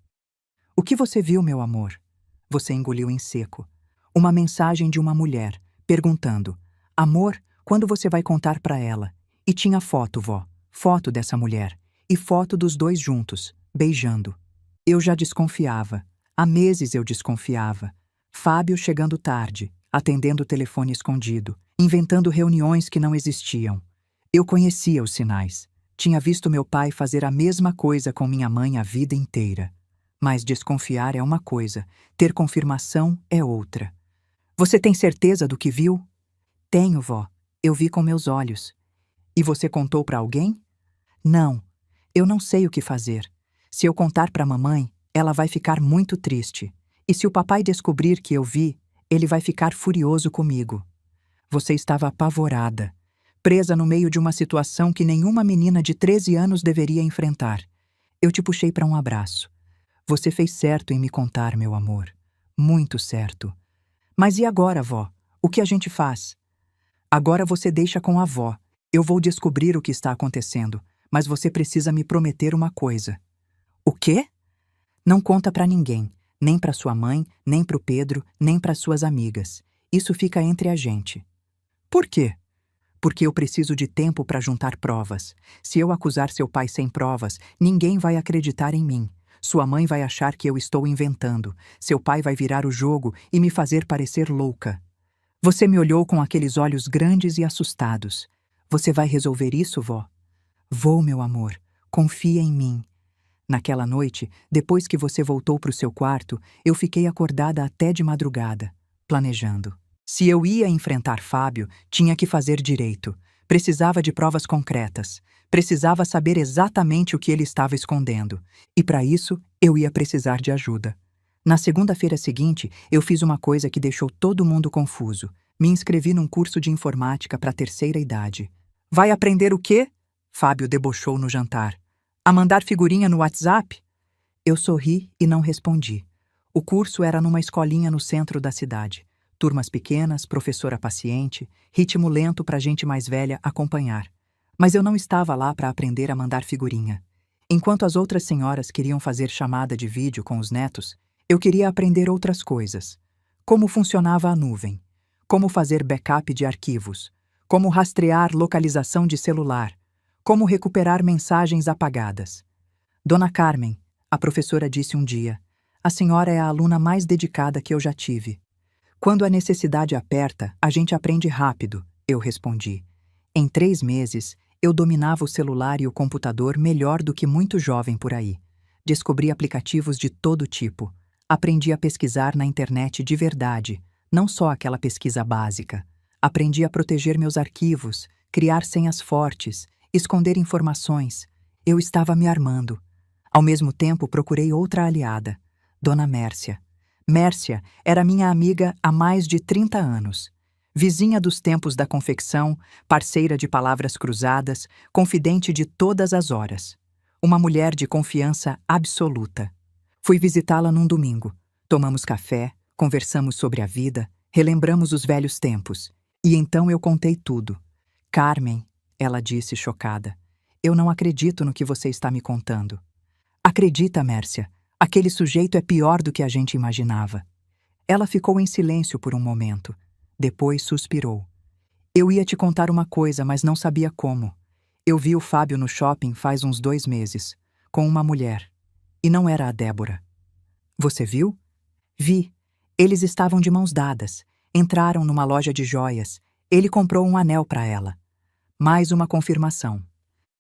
O que você viu, meu amor? Você engoliu em seco. Uma mensagem de uma mulher, perguntando: Amor, quando você vai contar para ela? E tinha foto, vó, foto dessa mulher, e foto dos dois juntos, beijando. Eu já desconfiava. Há meses eu desconfiava. Fábio chegando tarde, atendendo o telefone escondido, inventando reuniões que não existiam. Eu conhecia os sinais. Tinha visto meu pai fazer a mesma coisa com minha mãe a vida inteira. Mas desconfiar é uma coisa, ter confirmação é outra. Você tem certeza do que viu? Tenho, vó. Eu vi com meus olhos. E você contou para alguém? Não. Eu não sei o que fazer. Se eu contar para a mamãe, ela vai ficar muito triste. E se o papai descobrir que eu vi, ele vai ficar furioso comigo. Você estava apavorada, presa no meio de uma situação que nenhuma menina de 13 anos deveria enfrentar. Eu te puxei para um abraço. Você fez certo em me contar, meu amor. Muito certo. Mas e agora, vó? O que a gente faz? Agora você deixa com a avó. Eu vou descobrir o que está acontecendo, mas você precisa me prometer uma coisa. O quê? Não conta para ninguém, nem para sua mãe, nem para o Pedro, nem para suas amigas. Isso fica entre a gente. Por quê? Porque eu preciso de tempo para juntar provas. Se eu acusar seu pai sem provas, ninguém vai acreditar em mim. Sua mãe vai achar que eu estou inventando. Seu pai vai virar o jogo e me fazer parecer louca. Você me olhou com aqueles olhos grandes e assustados. Você vai resolver isso, vó? Vou, meu amor. Confia em mim. Naquela noite, depois que você voltou para o seu quarto, eu fiquei acordada até de madrugada, planejando. Se eu ia enfrentar Fábio, tinha que fazer direito. Precisava de provas concretas. Precisava saber exatamente o que ele estava escondendo. E para isso, eu ia precisar de ajuda. Na segunda-feira seguinte, eu fiz uma coisa que deixou todo mundo confuso. Me inscrevi num curso de informática para a terceira idade. Vai aprender o quê? Fábio debochou no jantar. A mandar figurinha no WhatsApp? Eu sorri e não respondi. O curso era numa escolinha no centro da cidade. Turmas pequenas, professora paciente, ritmo lento para gente mais velha acompanhar. Mas eu não estava lá para aprender a mandar figurinha. Enquanto as outras senhoras queriam fazer chamada de vídeo com os netos, eu queria aprender outras coisas. Como funcionava a nuvem, como fazer backup de arquivos, como rastrear localização de celular, como recuperar mensagens apagadas. Dona Carmen, a professora disse um dia, a senhora é a aluna mais dedicada que eu já tive. Quando a necessidade aperta, a gente aprende rápido, eu respondi. Em 3 meses, eu dominava o celular e o computador melhor do que muito jovem por aí. Descobri aplicativos de todo tipo. Aprendi a pesquisar na internet de verdade, não só aquela pesquisa básica. Aprendi a proteger meus arquivos, criar senhas fortes, esconder informações. Eu estava me armando. Ao mesmo tempo, procurei outra aliada, Dona Mércia. Mércia era minha amiga há mais de 30 anos. Vizinha dos tempos da confecção, parceira de palavras cruzadas, confidente de todas as horas. Uma mulher de confiança absoluta. Fui visitá-la num domingo. Tomamos café, conversamos sobre a vida, relembramos os velhos tempos. E então eu contei tudo. Carmen, ela disse chocada. Eu não acredito no que você está me contando. Acredita, Mércia, aquele sujeito é pior do que a gente imaginava. Ela ficou em silêncio por um momento. Depois suspirou. Eu ia te contar uma coisa, mas não sabia como. Eu vi o Fábio no shopping faz uns 2 meses, com uma mulher. E não era a Débora. Você viu? Vi. Eles estavam de mãos dadas. Entraram numa loja de joias. Ele comprou um anel para ela. Mais uma confirmação.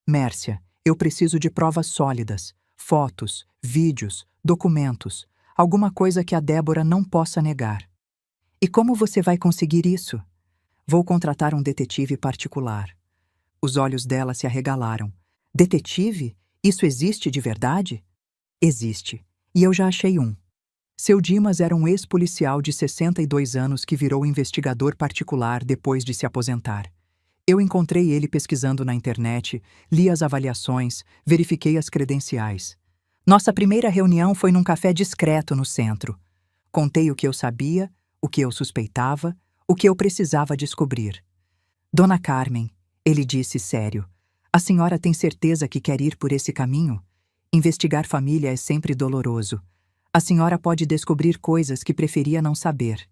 Mércia, eu preciso de provas sólidas. Fotos, vídeos, documentos. Alguma coisa que a Débora não possa negar. E como você vai conseguir isso? Vou contratar um detetive particular. Os olhos dela se arregalaram. Detetive? Isso existe de verdade? Existe. E eu já achei um. Seu Dimas era um ex-policial de 62 anos que virou investigador particular depois de se aposentar. Eu encontrei ele pesquisando na internet, li as avaliações, verifiquei as credenciais. Nossa primeira reunião foi num café discreto no centro. Contei o que eu sabia, o que eu suspeitava, o que eu precisava descobrir. Dona Carmen, ele disse sério, a senhora tem certeza que quer ir por esse caminho? Investigar família é sempre doloroso. A senhora pode descobrir coisas que preferia não saber.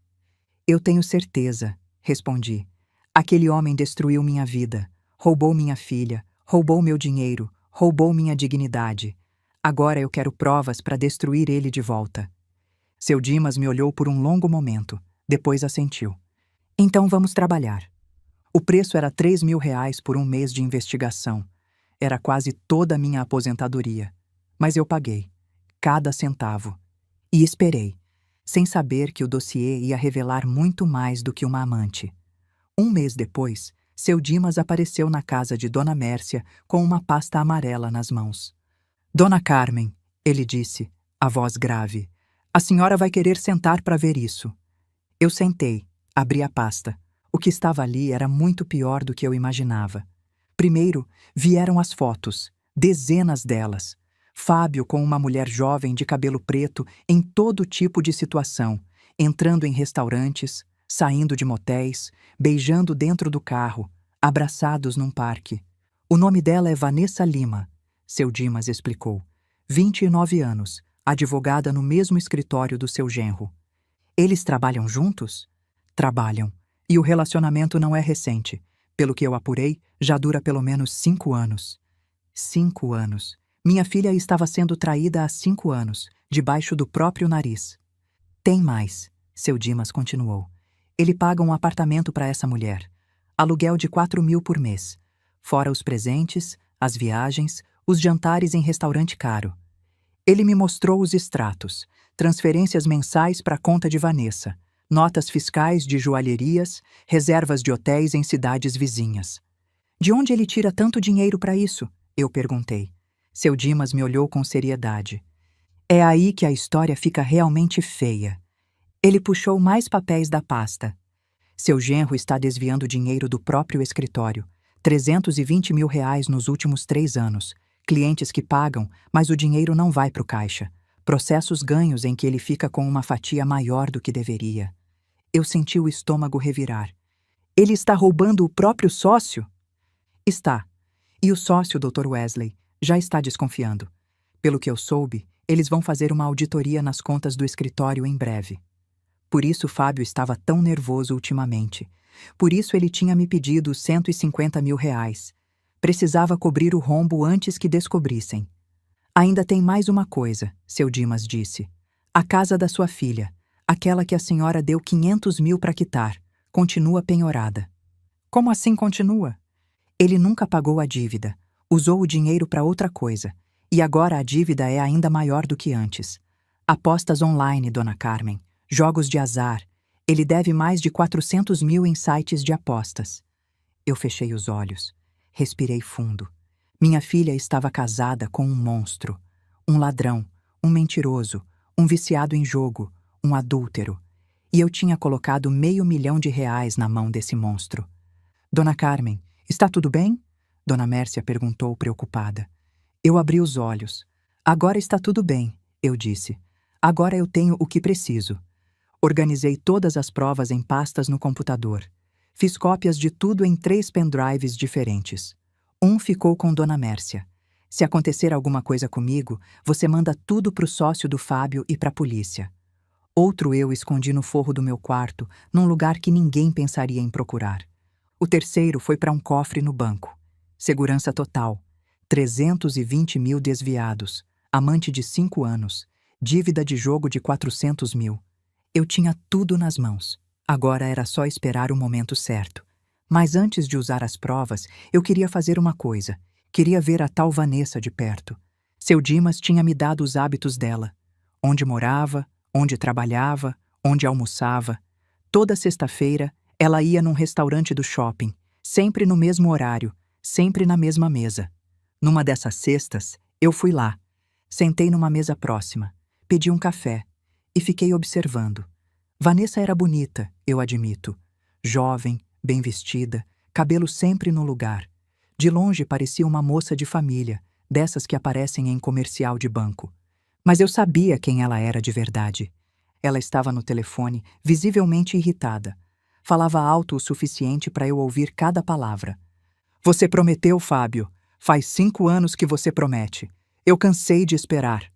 Eu tenho certeza, respondi. Aquele homem destruiu minha vida, roubou minha filha, roubou meu dinheiro, roubou minha dignidade. Agora eu quero provas para destruir ele de volta. Seu Dimas me olhou por um longo momento, depois assentiu. Então vamos trabalhar. O preço era R$ 3.000 por um mês de investigação. Era quase toda a minha aposentadoria. Mas eu paguei, cada centavo. E esperei, sem saber que o dossiê ia revelar muito mais do que uma amante. Um mês depois, seu Dimas apareceu na casa de Dona Mércia com uma pasta amarela nas mãos. Dona Carmen, ele disse, a voz grave, a senhora vai querer sentar para ver isso. Eu sentei, abri a pasta. O que estava ali era muito pior do que eu imaginava. Primeiro, vieram as fotos, dezenas delas. Fábio com uma mulher jovem de cabelo preto em todo tipo de situação, entrando em restaurantes, saindo de motéis, beijando dentro do carro, abraçados num parque. O nome dela é Vanessa Lima, seu Dimas explicou. 29 anos, advogada no mesmo escritório do seu genro. Eles trabalham juntos? Trabalham. E o relacionamento não é recente. Pelo que eu apurei, já dura pelo menos 5 anos. 5 anos. Minha filha estava sendo traída há 5 anos, debaixo do próprio nariz. Tem mais, seu Dimas continuou. Ele paga um apartamento para essa mulher. Aluguel de 4.000 por mês. Fora os presentes, as viagens, os jantares em restaurante caro. Ele me mostrou os extratos, transferências mensais para a conta de Vanessa, notas fiscais de joalherias, reservas de hotéis em cidades vizinhas. De onde ele tira tanto dinheiro para isso? Eu perguntei. Seu Dimas me olhou com seriedade. É aí que a história fica realmente feia. Ele puxou mais papéis da pasta. Seu genro está desviando dinheiro do próprio escritório. R$ 320.000 nos últimos 3 anos. Clientes que pagam, mas o dinheiro não vai para o caixa. Processos ganhos em que ele fica com uma fatia maior do que deveria. Eu senti o estômago revirar. Ele está roubando o próprio sócio? Está. E o sócio, Dr. Wesley, já está desconfiando. Pelo que eu soube, eles vão fazer uma auditoria nas contas do escritório em breve. Por isso Fábio estava tão nervoso ultimamente. Por isso ele tinha me pedido R$ 150.000. Precisava cobrir o rombo antes que descobrissem. Ainda tem mais uma coisa, seu Dimas disse. A casa da sua filha, aquela que a senhora deu 500.000 para quitar, continua penhorada. Como assim continua? Ele nunca pagou a dívida, usou o dinheiro para outra coisa, e agora a dívida é ainda maior do que antes. Apostas online, Dona Carmen, jogos de azar. Ele deve mais de 400.000 em sites de apostas. Eu fechei os olhos, respirei fundo. Minha filha estava casada com um monstro, um ladrão, um mentiroso, um viciado em jogo, um adúltero. E eu tinha colocado R$ 500.000 na mão desse monstro. Dona Carmen, está tudo bem? Dona Mércia perguntou preocupada. Eu abri os olhos. Agora está tudo bem, eu disse. Agora eu tenho o que preciso. Organizei todas as provas em pastas no computador. Fiz cópias de tudo em 3 pendrives diferentes. Um ficou com Dona Mércia. Se acontecer alguma coisa comigo, você manda tudo pro sócio do Fábio e pra polícia. Outro eu escondi no forro do meu quarto, num lugar que ninguém pensaria em procurar. O terceiro foi para um cofre no banco. Segurança total. 320 mil desviados. Amante de 5 anos. Dívida de jogo de 400 mil. Eu tinha tudo nas mãos. Agora era só esperar o momento certo. Mas antes de usar as provas, eu queria fazer uma coisa. Queria ver a tal Vanessa de perto. Seu Dimas tinha me dado os hábitos dela. Onde morava, onde trabalhava, onde almoçava. Toda sexta-feira, ela ia num restaurante do shopping, sempre no mesmo horário, sempre na mesma mesa. Numa dessas sextas, eu fui lá. Sentei numa mesa próxima, pedi um café e fiquei observando. Vanessa era bonita, eu admito. Jovem, bem vestida, cabelo sempre no lugar. De longe parecia uma moça de família, dessas que aparecem em comercial de banco. Mas eu sabia quem ela era de verdade. Ela estava no telefone, visivelmente irritada. Falava alto o suficiente para eu ouvir cada palavra. Você prometeu, Fábio. Faz 5 anos que você promete. Eu cansei de esperar.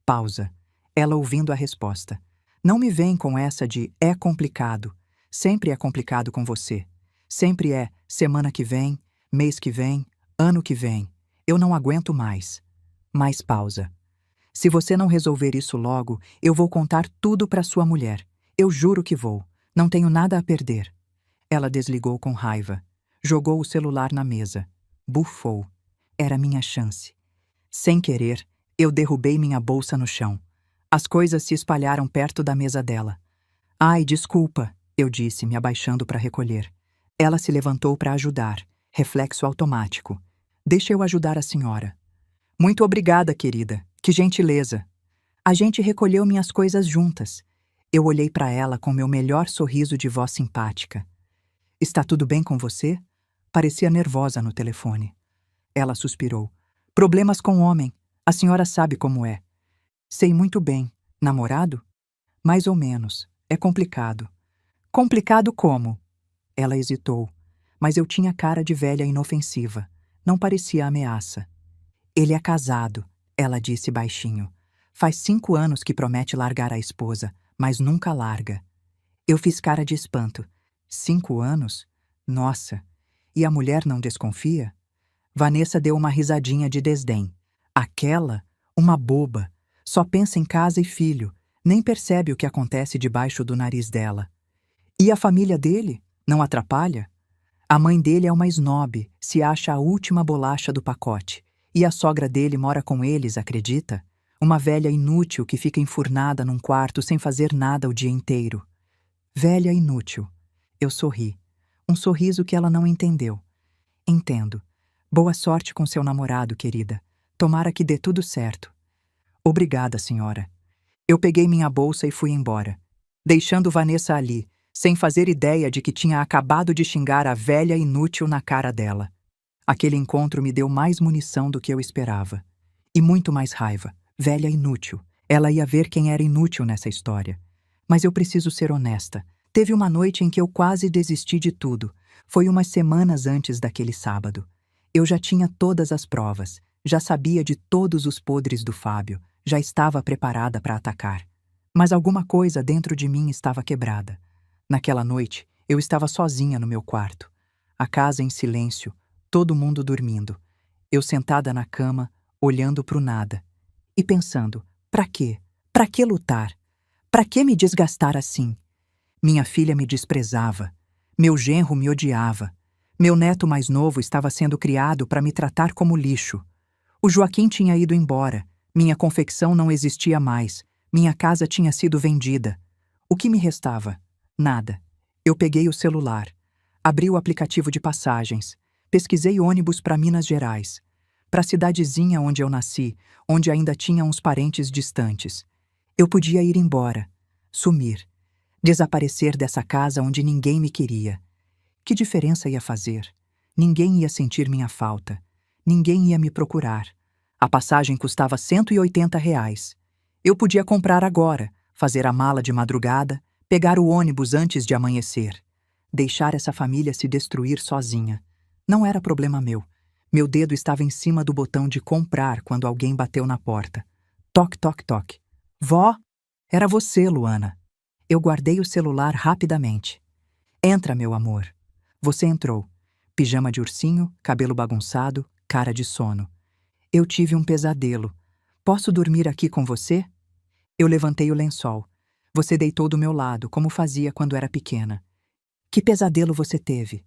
Pausa. Ela ouvindo a resposta. Não me vem com essa de é complicado. Sempre é complicado com você. Sempre é semana que vem, mês que vem, ano que vem. Eu não aguento mais. Mais pausa. Se você não resolver isso logo, eu vou contar tudo para sua mulher. Eu juro que vou. Não tenho nada a perder. Ela desligou com raiva. Jogou o celular na mesa. Bufou. Era minha chance. Sem querer, eu derrubei minha bolsa no chão. As coisas se espalharam perto da mesa dela. Ai, desculpa, eu disse, me abaixando para recolher. Ela se levantou para ajudar. Reflexo automático. Deixa eu ajudar a senhora. Muito obrigada, querida. Que gentileza. A gente recolheu minhas coisas juntas. Eu olhei para ela com meu melhor sorriso de voz simpática. Está tudo bem com você? Parecia nervosa no telefone. Ela suspirou. Problemas com o homem. A senhora sabe como é. Sei muito bem. Namorado? Mais ou menos. É complicado. Complicado como? Ela hesitou. Mas eu tinha cara de velha inofensiva. Não parecia ameaça. Ele é casado, ela disse baixinho. Faz 5 anos que promete largar a esposa, mas nunca larga. Eu fiz cara de espanto. 5 anos? Nossa! E a mulher não desconfia? Vanessa deu uma risadinha de desdém. Aquela? Uma boba. Só pensa em casa e filho. Nem percebe o que acontece debaixo do nariz dela. E a família dele? Não atrapalha? A mãe dele é uma snob, se acha a última bolacha do pacote. E a sogra dele mora com eles, acredita? Uma velha inútil que fica enfurnada num quarto sem fazer nada o dia inteiro. Velha inútil. Eu sorri. Um sorriso que ela não entendeu. Entendo. Boa sorte com seu namorado, querida. Tomara que dê tudo certo. Obrigada, senhora. Eu peguei minha bolsa e fui embora, deixando Vanessa ali, sem fazer ideia de que tinha acabado de xingar a velha inútil na cara dela. Aquele encontro me deu mais munição do que eu esperava. E muito mais raiva. Velha inútil. Ela ia ver quem era inútil nessa história. Mas eu preciso ser honesta. Teve uma noite em que eu quase desisti de tudo. Foi umas semanas antes daquele sábado. Eu já tinha todas as provas. Já sabia de todos os podres do Fábio. Já estava preparada para atacar. Mas alguma coisa dentro de mim estava quebrada. Naquela noite, eu estava sozinha no meu quarto. A casa em silêncio, todo mundo dormindo. Eu sentada na cama, olhando para o nada. E pensando, pra quê? Pra que lutar? Pra que me desgastar assim? Minha filha me desprezava. Meu genro me odiava. Meu neto mais novo estava sendo criado para me tratar como lixo. O Joaquim tinha ido embora. Minha confecção não existia mais. Minha casa tinha sido vendida. O que me restava? Nada. Eu peguei o celular. Abri o aplicativo de passagens. Pesquisei ônibus para Minas Gerais. Para a cidadezinha onde eu nasci, onde ainda tinha uns parentes distantes. Eu podia ir embora. Sumir. Desaparecer dessa casa onde ninguém me queria. Que diferença ia fazer? Ninguém ia sentir minha falta. Ninguém ia me procurar. A passagem custava R$ 180. Eu podia comprar agora, fazer a mala de madrugada, pegar o ônibus antes de amanhecer. deixar essa família se destruir sozinha. Não era problema meu. Meu dedo estava em cima do botão de comprar quando alguém bateu na porta. Toque, toque, toque. Vó? Era você, Luana. Eu guardei o celular rapidamente. Entra, meu amor. Você entrou. Pijama de ursinho, cabelo bagunçado, cara de sono. Eu tive um pesadelo. Posso dormir aqui com você? Eu levantei o lençol. Você deitou do meu lado, como fazia quando era pequena. Que pesadelo você teve?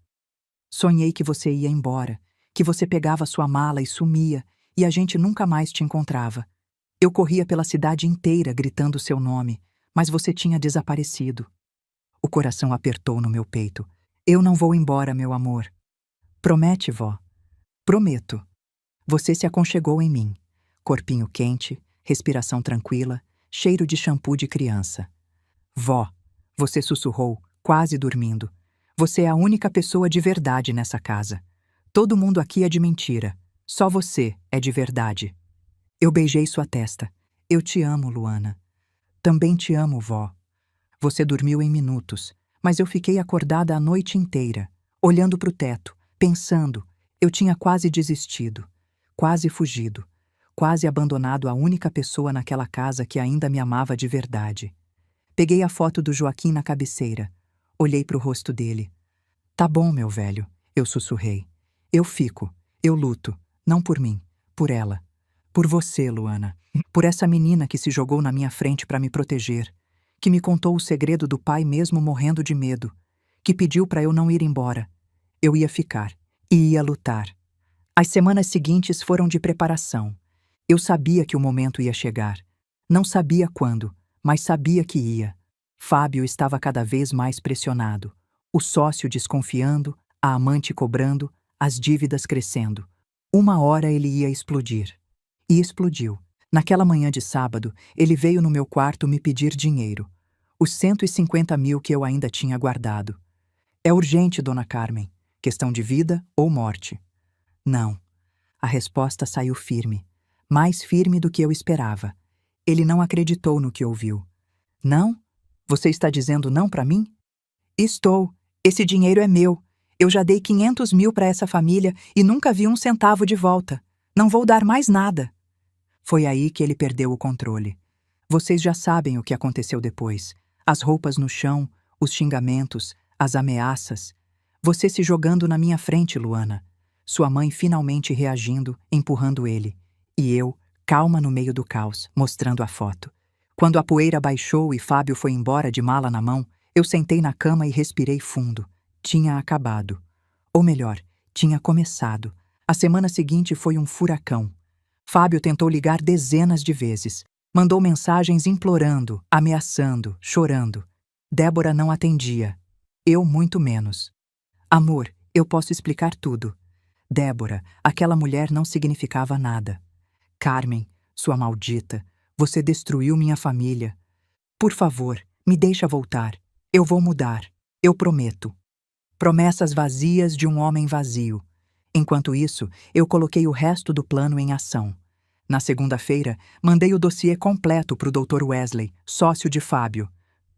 Sonhei que você ia embora, que você pegava sua mala e sumia, e a gente nunca mais te encontrava. Eu corria pela cidade inteira gritando seu nome, mas você tinha desaparecido. O coração apertou no meu peito. Eu não vou embora, meu amor. Promete, vó? Prometo. Você se aconchegou em mim. Corpinho quente, respiração tranquila, cheiro de shampoo de criança. Vó, você sussurrou, quase dormindo. Você é a única pessoa de verdade nessa casa. Todo mundo aqui é de mentira. Só você é de verdade. Eu beijei sua testa. Eu te amo, Luana. Também te amo, vó. Você dormiu em minutos, mas eu fiquei acordada a noite inteira, olhando para o teto, pensando. Eu tinha quase desistido, quase fugido, quase abandonado a única pessoa naquela casa que ainda me amava de verdade. Peguei a foto do Joaquim na cabeceira. Olhei para o rosto dele. Tá bom, meu velho, eu sussurrei. Eu fico, eu luto, não por mim, por ela. Por você, Luana. Por essa menina que se jogou na minha frente para me proteger, que me contou o segredo do pai mesmo morrendo de medo, que pediu para eu não ir embora. Eu ia ficar, e ia lutar. As semanas seguintes foram de preparação. Eu sabia que o momento ia chegar. Não sabia quando, mas sabia que ia. Fábio estava cada vez mais pressionado. O sócio desconfiando, a amante cobrando, as dívidas crescendo. Uma hora ele ia explodir. E explodiu. Naquela manhã de sábado, ele veio no meu quarto me pedir dinheiro. Os 150 mil que eu ainda tinha guardado. É urgente, dona Carmen. Questão de vida ou morte. Não. A resposta saiu firme. Mais firme do que eu esperava. Ele não acreditou no que ouviu. Não? Você está dizendo não para mim? Estou. Esse dinheiro é meu. Eu já dei 500 mil para essa família e nunca vi um centavo de volta. Não vou dar mais nada. Foi aí que ele perdeu o controle. Vocês já sabem o que aconteceu depois. As roupas no chão, os xingamentos, as ameaças. Você se jogando na minha frente, Luana. Sua mãe finalmente reagindo, empurrando ele. E eu, calma no meio do caos, mostrando a foto. Quando a poeira baixou e Fábio foi embora de mala na mão, eu sentei na cama e respirei fundo. Tinha acabado. Ou melhor, tinha começado. A semana seguinte foi um furacão. Fábio tentou ligar dezenas de vezes. Mandou mensagens implorando, ameaçando, chorando. Débora não atendia. Eu muito menos. Amor, eu posso explicar tudo. Débora, aquela mulher não significava nada. Carmen, sua maldita, você destruiu minha família. Por favor, me deixa voltar. Eu vou mudar. Eu prometo. Promessas vazias de um homem vazio. Enquanto isso, eu coloquei o resto do plano em ação. Na segunda-feira, mandei o dossiê completo para o Dr. Wesley, sócio de Fábio.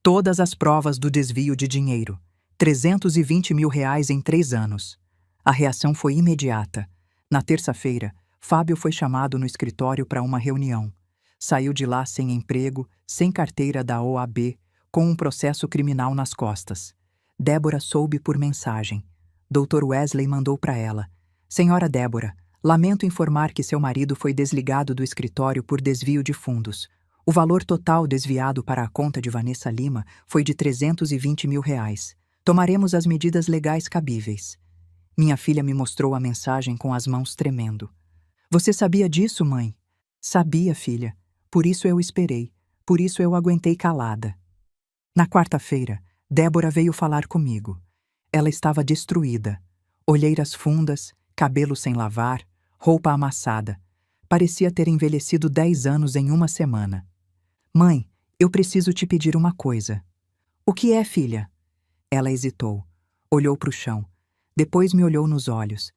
Todas as provas do desvio de dinheiro. 320 mil reais em 3 anos. A reação foi imediata. Na terça-feira, Fábio foi chamado no escritório para uma reunião. Saiu de lá sem emprego, sem carteira da OAB, com um processo criminal nas costas. Débora soube por mensagem. Dr. Wesley mandou para ela. Senhora Débora, lamento informar que seu marido foi desligado do escritório por desvio de fundos. O valor total desviado para a conta de Vanessa Lima foi de 320 mil reais. Tomaremos as medidas legais cabíveis. Minha filha me mostrou a mensagem com as mãos tremendo. Você sabia disso, mãe? Sabia, filha. Por isso eu esperei. Por isso eu aguentei calada. Na quarta-feira, Débora veio falar comigo. Ela estava destruída. Olheiras fundas, cabelo sem lavar, roupa amassada. Parecia ter envelhecido 10 anos em uma semana. Mãe, eu preciso te pedir uma coisa. O que é, filha? Ela hesitou. Olhou para o chão. Depois me olhou nos olhos.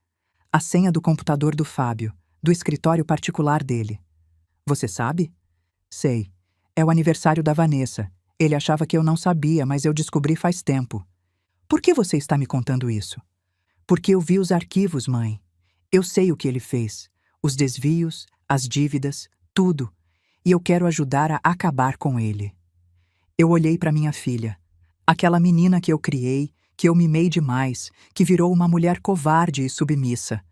A senha do computador do Fábio, do escritório particular dele. Você sabe? Sei. É o aniversário da Vanessa. Ele achava que eu não sabia, mas eu descobri faz tempo. Por que você está me contando isso? Porque eu vi os arquivos, mãe. Eu sei o que ele fez. Os desvios, as dívidas, tudo. E eu quero ajudar a acabar com ele. Eu olhei para minha filha. Aquela menina que eu criei, que eu mimei demais, que virou uma mulher covarde e submissa.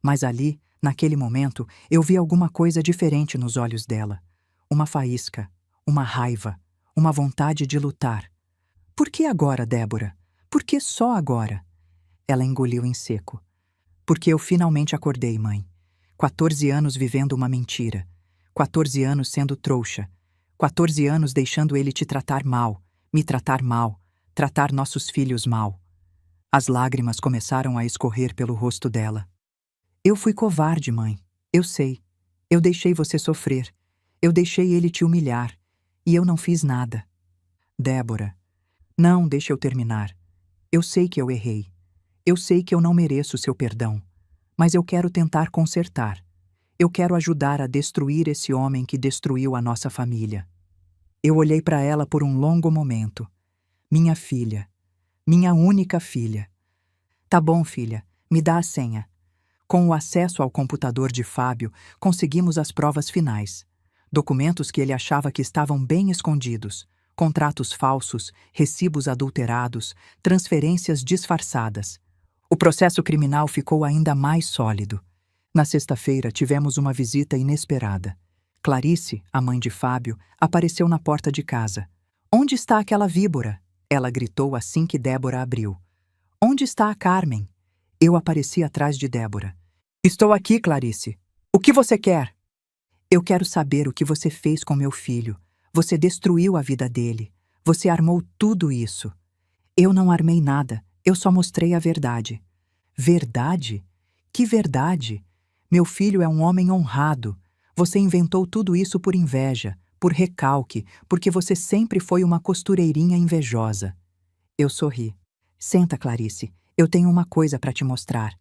Mas ali, naquele momento, eu vi alguma coisa diferente nos olhos dela. Uma faísca, uma raiva, uma vontade de lutar. Por que agora, Débora? Por que só agora? Ela engoliu em seco. Porque eu finalmente acordei, mãe. 14 anos vivendo uma mentira. 14 anos sendo trouxa. 14 anos deixando ele te tratar mal, me tratar mal, tratar nossos filhos mal. As lágrimas começaram a escorrer pelo rosto dela. Eu fui covarde, mãe. Eu sei. Eu deixei você sofrer. Eu deixei ele te humilhar. E eu não fiz nada. Débora. Não, deixa eu terminar. Eu sei que eu errei. Eu sei que eu não mereço seu perdão. Mas eu quero tentar consertar. Eu quero ajudar a destruir esse homem que destruiu a nossa família. Eu olhei para ela por um longo momento. Minha filha. Minha única filha. Tá bom, filha. Me dá a senha. Com o acesso ao computador de Fábio, conseguimos as provas finais. Documentos que ele achava que estavam bem escondidos. Contratos falsos, recibos adulterados, transferências disfarçadas. O processo criminal ficou ainda mais sólido. Na sexta-feira, tivemos uma visita inesperada. Clarice, a mãe de Fábio, apareceu na porta de casa. Onde está aquela víbora? Ela gritou assim que Débora abriu. Onde está a Carmen? Eu apareci atrás de Débora. Estou aqui, Clarice. O que você quer? Eu quero saber o que você fez com meu filho. Você destruiu a vida dele. Você armou tudo isso. Eu não armei nada. Eu só mostrei a verdade. Verdade? Que verdade? Meu filho é um homem honrado. Você inventou tudo isso por inveja, por recalque, porque você sempre foi uma costureirinha invejosa. Eu sorri. Senta, Clarice. Eu tenho uma coisa para te mostrar.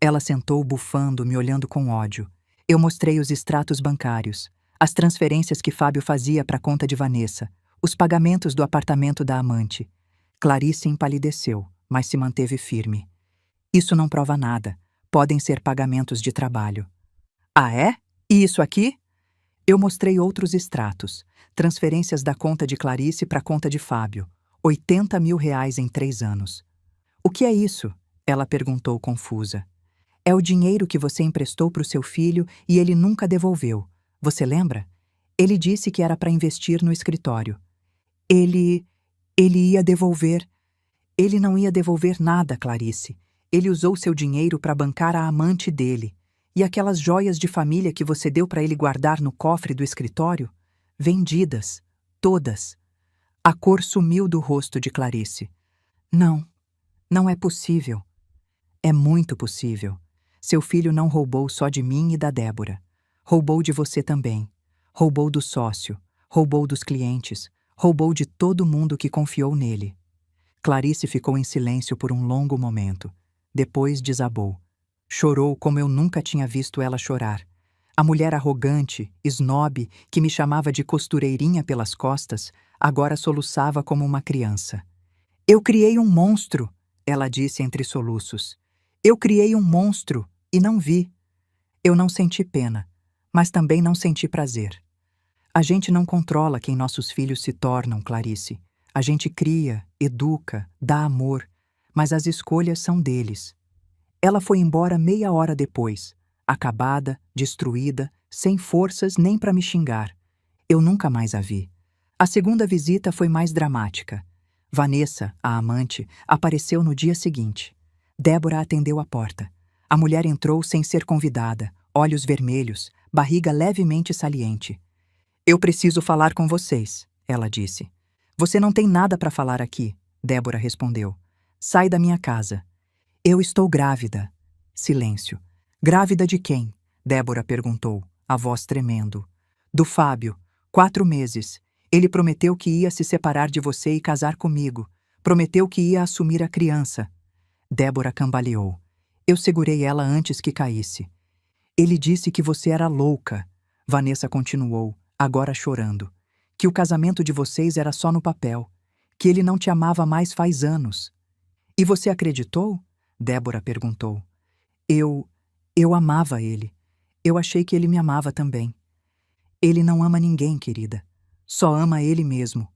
Ela sentou bufando, me olhando com ódio. Eu mostrei os extratos bancários, as transferências que Fábio fazia para a conta de Vanessa, os pagamentos do apartamento da amante. Clarice empalideceu, mas se manteve firme. Isso não prova nada. Podem ser pagamentos de trabalho. Ah, é? E isso aqui? Eu mostrei outros extratos, transferências da conta de Clarice para a conta de Fábio. 80 mil reais em 3 anos. O que é isso? Ela perguntou confusa. É o dinheiro que você emprestou para o seu filho e ele nunca devolveu. Você lembra? Ele disse que era para investir no escritório. Ele ia devolver. Ele não ia devolver nada, Clarice. Ele usou seu dinheiro para bancar a amante dele. E aquelas joias de família que você deu para ele guardar no cofre do escritório? Vendidas. Todas. A cor sumiu do rosto de Clarice. Não. Não é possível. É muito possível. Seu filho não roubou só de mim e da Débora. Roubou de você também. Roubou do sócio. Roubou dos clientes. Roubou de todo mundo que confiou nele. Clarice ficou em silêncio por um longo momento. Depois desabou. Chorou como eu nunca tinha visto ela chorar. A mulher arrogante, esnobe, que me chamava de costureirinha pelas costas, agora soluçava como uma criança. Eu criei um monstro, ela disse entre soluços. Eu criei um monstro e não vi. Eu não senti pena, mas também não senti prazer. A gente não controla quem nossos filhos se tornam, Clarice. A gente cria, educa, dá amor, mas as escolhas são deles. Ela foi embora meia hora depois, acabada, destruída, sem forças nem para me xingar. Eu nunca mais a vi. A segunda visita foi mais dramática. Vanessa, a amante, apareceu no dia seguinte. Débora atendeu a porta. A mulher entrou sem ser convidada, olhos vermelhos, barriga levemente saliente. Eu preciso falar com vocês, ela disse. Você não tem nada para falar aqui, Débora respondeu. Sai da minha casa. Eu estou grávida. Silêncio. Grávida de quem? Débora perguntou, a voz tremendo. Do Fábio. 4 meses. Ele prometeu que ia se separar de você e casar comigo. Prometeu que ia assumir a criança. Débora cambaleou. Eu segurei ela antes que caísse. Ele disse que você era louca. Vanessa continuou, agora chorando. Que o casamento de vocês era só no papel. Que ele não te amava mais faz anos. E você acreditou? Débora perguntou. Eu amava ele. Eu achei que ele me amava também. Ele não ama ninguém, querida. Só ama ele mesmo.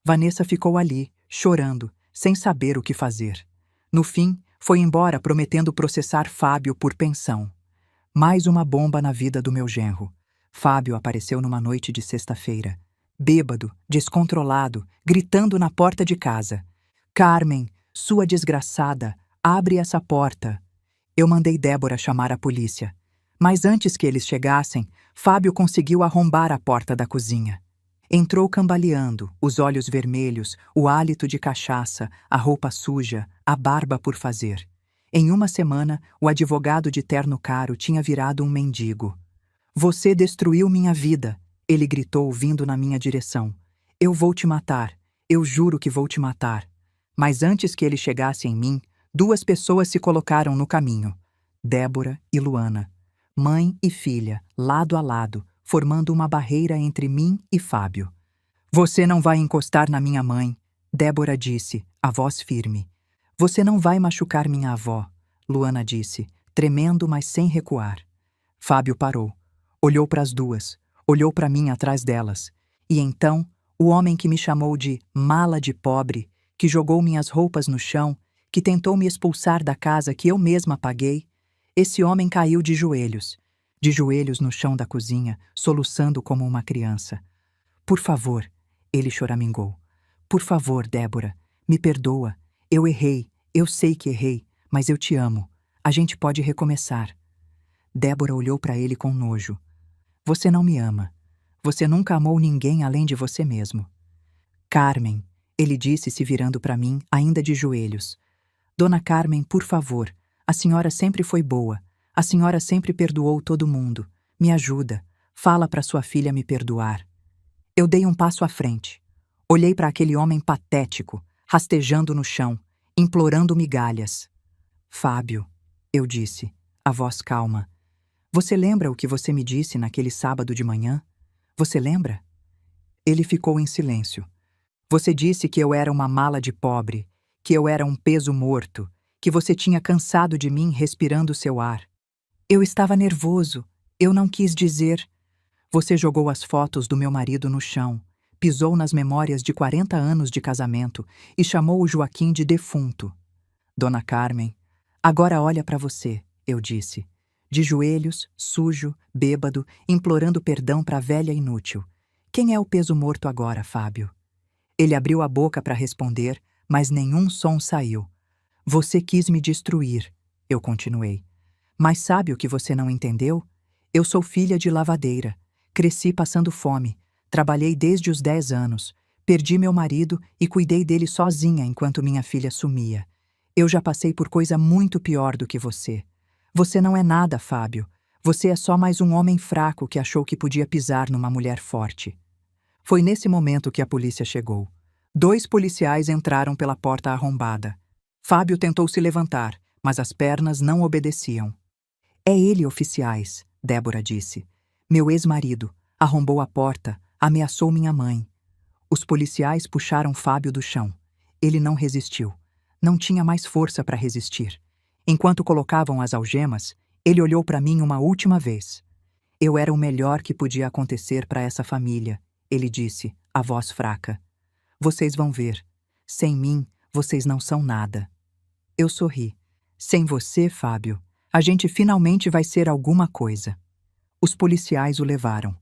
Vanessa ficou ali, chorando, sem saber o que fazer. No fim, foi embora prometendo processar Fábio por pensão. Mais uma bomba na vida do meu genro. Fábio apareceu numa noite de sexta-feira. Bêbado, descontrolado, gritando na porta de casa. Carmen, sua desgraçada, abre essa porta. Eu mandei Débora chamar a polícia. Mas antes que eles chegassem, Fábio conseguiu arrombar a porta da cozinha. Entrou cambaleando, os olhos vermelhos, o hálito de cachaça, a roupa suja, a barba por fazer. Em uma semana, o advogado de terno caro tinha virado um mendigo. Você destruiu minha vida, ele gritou vindo na minha direção. Eu vou te matar, eu juro que vou te matar. Mas antes que ele chegasse em mim, duas pessoas se colocaram no caminho. Débora e Luana. Mãe e filha, lado a lado, formando uma barreira entre mim e Fábio. Você não vai encostar na minha mãe, Débora disse, a voz firme. Você não vai machucar minha avó, Luana disse, tremendo, mas sem recuar. Fábio parou, olhou para as duas, olhou para mim atrás delas. E então, o homem que me chamou de mala de pobre, que jogou minhas roupas no chão, que tentou me expulsar da casa que eu mesma paguei, esse homem caiu de joelhos no chão da cozinha, soluçando como uma criança. Por favor, ele choramingou. Por favor, Débora, me perdoa. Eu errei, eu sei que errei, mas eu te amo. A gente pode recomeçar. Débora olhou para ele com nojo. Você não me ama. Você nunca amou ninguém além de você mesmo. Carmen, ele disse se virando para mim, ainda de joelhos. Dona Carmen, por favor, a senhora sempre foi boa. A senhora sempre perdoou todo mundo. Me ajuda. Fala para sua filha me perdoar. Eu dei um passo à frente. Olhei para aquele homem patético, rastejando no chão, implorando migalhas. Fábio, eu disse, a voz calma. Você lembra o que você me disse naquele sábado de manhã? Você lembra? Ele ficou em silêncio. Você disse que eu era uma mala de pobre, que eu era um peso morto, que você tinha cansado de mim respirando seu ar. Eu estava nervoso, eu não quis dizer. Você jogou as fotos do meu marido no chão, pisou nas memórias de 40 anos de casamento e chamou o Joaquim de defunto. Dona Carmen, agora olha para você, eu disse. De joelhos, sujo, bêbado, implorando perdão para a velha inútil. Quem é o peso morto agora, Fábio? Ele abriu a boca para responder, mas nenhum som saiu. Você quis me destruir, eu continuei. Mas sabe o que você não entendeu? Eu sou filha de lavadeira. Cresci passando fome. Trabalhei desde os 10 anos. Perdi meu marido e cuidei dele sozinha enquanto minha filha sumia. Eu já passei por coisa muito pior do que você. Você não é nada, Fábio. Você é só mais um homem fraco que achou que podia pisar numa mulher forte. Foi nesse momento que a polícia chegou. 2 policiais entraram pela porta arrombada. Fábio tentou se levantar, mas as pernas não obedeciam. É ele, oficiais, Débora disse. Meu ex-marido arrombou a porta, ameaçou minha mãe. Os policiais puxaram Fábio do chão. Ele não resistiu. Não tinha mais força para resistir. Enquanto colocavam as algemas, ele olhou para mim uma última vez. Eu era o melhor que podia acontecer para essa família, ele disse, a voz fraca. Vocês vão ver. Sem mim, vocês não são nada. Eu sorri. Sem você, Fábio, a gente finalmente vai ser alguma coisa. Os policiais o levaram.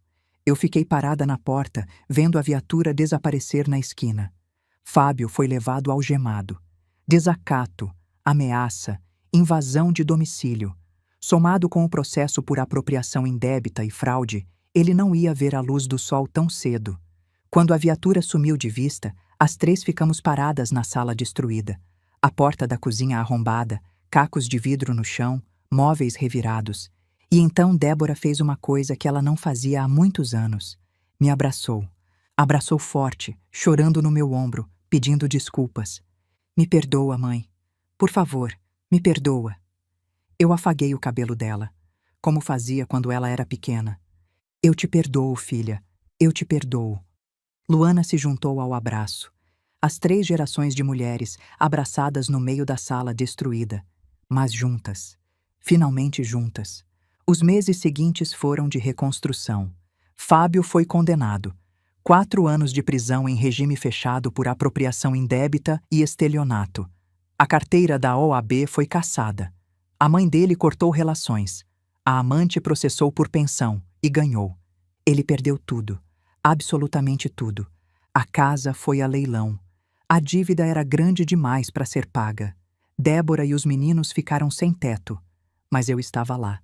Eu fiquei parada na porta, vendo a viatura desaparecer na esquina. Fábio foi levado algemado. Desacato, ameaça, invasão de domicílio. Somado com o processo por apropriação indébita e fraude, ele não ia ver a luz do sol tão cedo. Quando a viatura sumiu de vista, as 3 ficamos paradas na sala destruída. A porta da cozinha arrombada, cacos de vidro no chão, móveis revirados. E então Débora fez uma coisa que ela não fazia há muitos anos. Me abraçou. Abraçou forte, chorando no meu ombro, pedindo desculpas. Me perdoa, mãe. Por favor, me perdoa. Eu afaguei o cabelo dela, como fazia quando ela era pequena. Eu te perdoo, filha. Eu te perdoo. Luana se juntou ao abraço. As 3 gerações de mulheres abraçadas no meio da sala destruída, mas juntas, finalmente juntas. Os meses seguintes foram de reconstrução. Fábio foi condenado. 4 anos de prisão em regime fechado por apropriação indébita e estelionato. A carteira da OAB foi cassada. A mãe dele cortou relações. A amante processou por pensão e ganhou. Ele perdeu tudo, absolutamente tudo. A casa foi a leilão. A dívida era grande demais para ser paga. Débora e os meninos ficaram sem teto. Mas eu estava lá.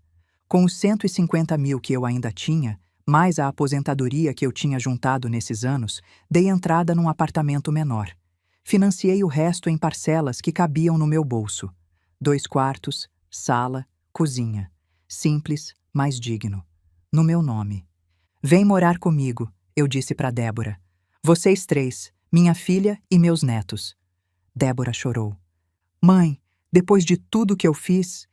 Com os 150 mil que eu ainda tinha, mais a aposentadoria que eu tinha juntado nesses anos, dei entrada num apartamento menor. Financiei o resto em parcelas que cabiam no meu bolso. 2 quartos, sala, cozinha. Simples, mas digno. No meu nome. Vem morar comigo, eu disse para Débora. Vocês 3, minha filha e meus netos. Débora chorou. Mãe, depois de tudo que eu fiz,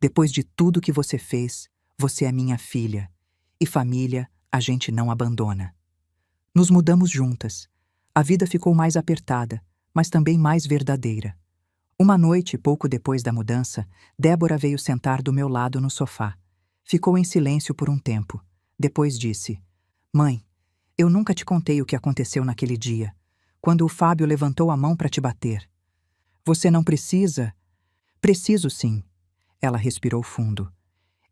depois de tudo que você fez, você é minha filha. E família, a gente não abandona. Nos mudamos juntas. A vida ficou mais apertada, mas também mais verdadeira. Uma noite, pouco depois da mudança, Débora veio sentar do meu lado no sofá. Ficou em silêncio por um tempo. Depois disse: Mãe, eu nunca te contei o que aconteceu naquele dia, quando o Fábio levantou a mão para te bater. Você não precisa? Preciso sim. Ela respirou fundo.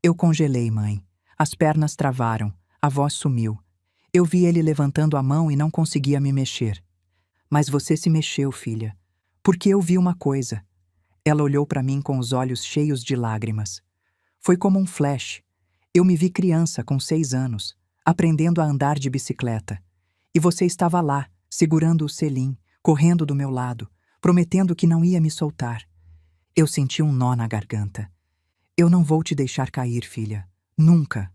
Eu congelei, mãe. As pernas travaram, a voz sumiu. Eu vi ele levantando a mão e não conseguia me mexer. Mas você se mexeu, filha. Porque eu vi uma coisa. Ela olhou para mim com os olhos cheios de lágrimas. Foi como um flash. Eu me vi criança com 6 anos, aprendendo a andar de bicicleta. E você estava lá, segurando o selim, correndo do meu lado, prometendo que não ia me soltar. Eu senti um nó na garganta. Eu não vou te deixar cair, filha. Nunca.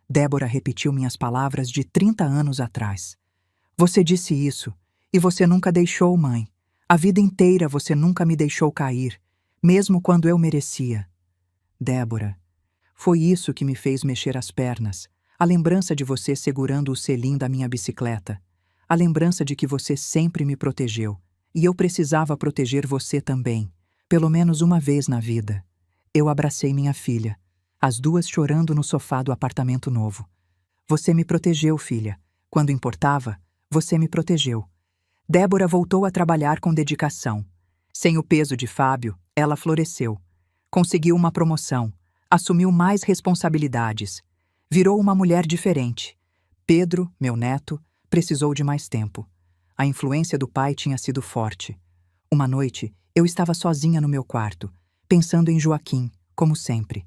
Débora repetiu minhas palavras de 30 anos atrás. Você disse isso, e você nunca deixou, mãe. A vida inteira você nunca me deixou cair, mesmo quando eu merecia. Débora, foi isso que me fez mexer as pernas. A lembrança de você segurando o selim da minha bicicleta. A lembrança de que você sempre me protegeu. E eu precisava proteger você também, pelo menos uma vez na vida. Eu abracei minha filha, as 2 chorando no sofá do apartamento novo. Você me protegeu, filha. Quando importava, você me protegeu. Débora voltou a trabalhar com dedicação. Sem o peso de Fábio, ela floresceu. Conseguiu uma promoção, assumiu mais responsabilidades. Virou uma mulher diferente. Pedro, meu neto, precisou de mais tempo. A influência do pai tinha sido forte. Uma noite, eu estava sozinha no meu quarto, pensando em Joaquim, como sempre.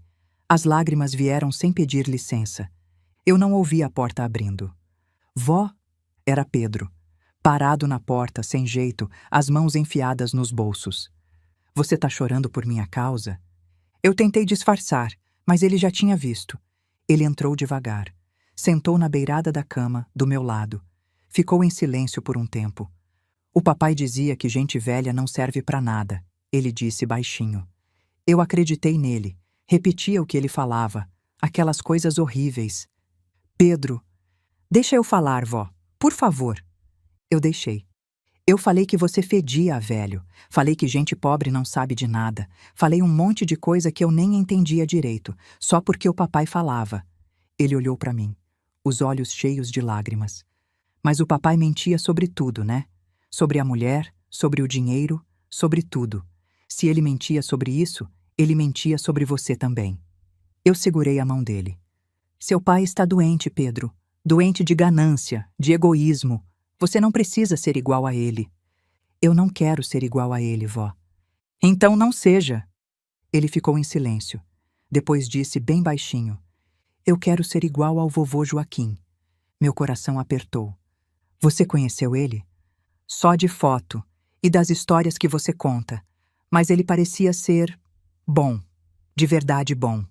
As lágrimas vieram sem pedir licença. Eu não ouvi a porta abrindo. Vó, era Pedro, parado na porta, sem jeito, as mãos enfiadas nos bolsos. Você tá chorando por minha causa? Eu tentei disfarçar, mas ele já tinha visto. Ele entrou devagar, sentou na beirada da cama, do meu lado. Ficou em silêncio por um tempo. O papai dizia que gente velha não serve para nada, ele disse baixinho. Eu acreditei nele, repetia o que ele falava, aquelas coisas horríveis. Pedro, deixa eu falar, vó, por favor. Eu deixei. Eu falei que você fedia a velho, falei que gente pobre não sabe de nada, falei um monte de coisa que eu nem entendia direito, só porque o papai falava. Ele olhou para mim, os olhos cheios de lágrimas. Mas o papai mentia sobre tudo, né? Sobre a mulher, sobre o dinheiro, sobre tudo. Se ele mentia sobre isso, ele mentia sobre você também. Eu segurei a mão dele. Seu pai está doente, Pedro. Doente de ganância, de egoísmo. Você não precisa ser igual a ele. Eu não quero ser igual a ele, vó. Então não seja. Ele ficou em silêncio. Depois disse bem baixinho. Eu quero ser igual ao vovô Joaquim. Meu coração apertou. Você conheceu ele? Só de foto e das histórias que você conta. Mas ele parecia ser bom, de verdade bom.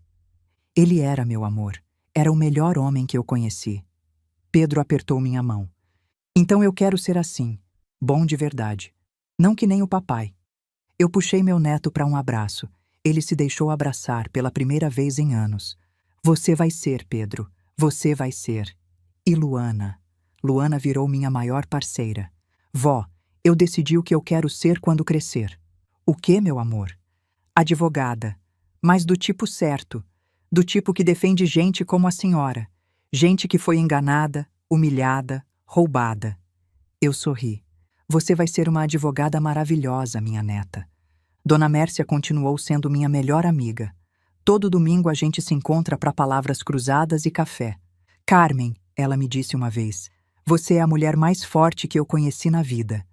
Ele era meu amor. Era o melhor homem que eu conheci. Pedro apertou minha mão. Então eu quero ser assim, bom de verdade. Não que nem o papai. Eu puxei meu neto para um abraço. Ele se deixou abraçar pela primeira vez em anos. Você vai ser, Pedro. Você vai ser. E Luana? Luana virou minha maior parceira. Vó, Eu decidi o que eu quero ser quando crescer. O que, meu amor? Advogada. Mas do tipo certo. Do tipo que defende gente como a senhora. Gente que foi enganada, humilhada, roubada. Eu sorri. Você vai ser uma advogada maravilhosa, minha neta. Dona Mércia continuou sendo minha melhor amiga. Todo domingo a gente se encontra para palavras cruzadas e café. Carmen, ela me disse uma vez, você é a mulher mais forte que eu conheci na vida.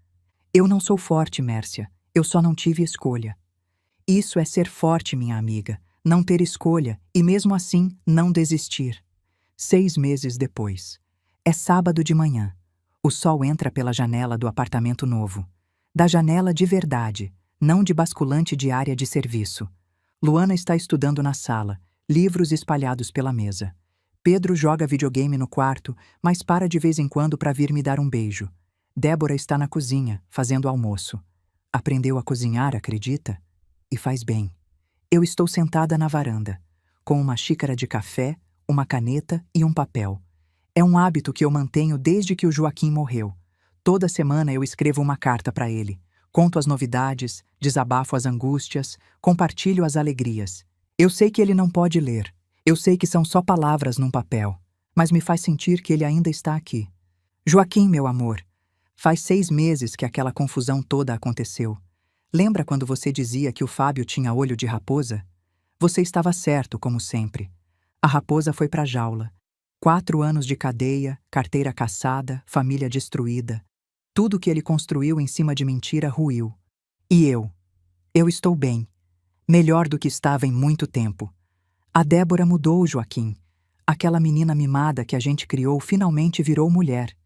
Eu não sou forte, Mércia. Eu só não tive escolha. Isso é ser forte, minha amiga. Não ter escolha e, mesmo assim, não desistir. 6 meses depois. É sábado de manhã. O sol entra pela janela do apartamento novo. Da janela de verdade, não de basculante de área de serviço. Luana está estudando na sala, livros espalhados pela mesa. Pedro joga videogame no quarto, mas para de vez em quando para vir me dar um beijo. Débora está na cozinha, fazendo almoço. Aprendeu a cozinhar, acredita? E faz bem. Eu estou sentada na varanda, com uma xícara de café, uma caneta e um papel. É um hábito que eu mantenho desde que o Joaquim morreu. Toda semana eu escrevo uma carta para ele. Conto as novidades, desabafo as angústias, compartilho as alegrias. Eu sei que ele não pode ler. Eu sei que são só palavras num papel. Mas me faz sentir que ele ainda está aqui. Joaquim, meu amor, faz 6 meses que aquela confusão toda aconteceu. Lembra quando você dizia que o Fábio tinha olho de raposa? Você estava certo, como sempre. A raposa foi pra jaula. 4 anos de cadeia, carteira cassada, família destruída. Tudo que ele construiu em cima de mentira ruiu. E eu estou bem. Melhor do que estava em muito tempo. A Débora mudou, Joaquim. Aquela menina mimada que a gente criou finalmente virou mulher.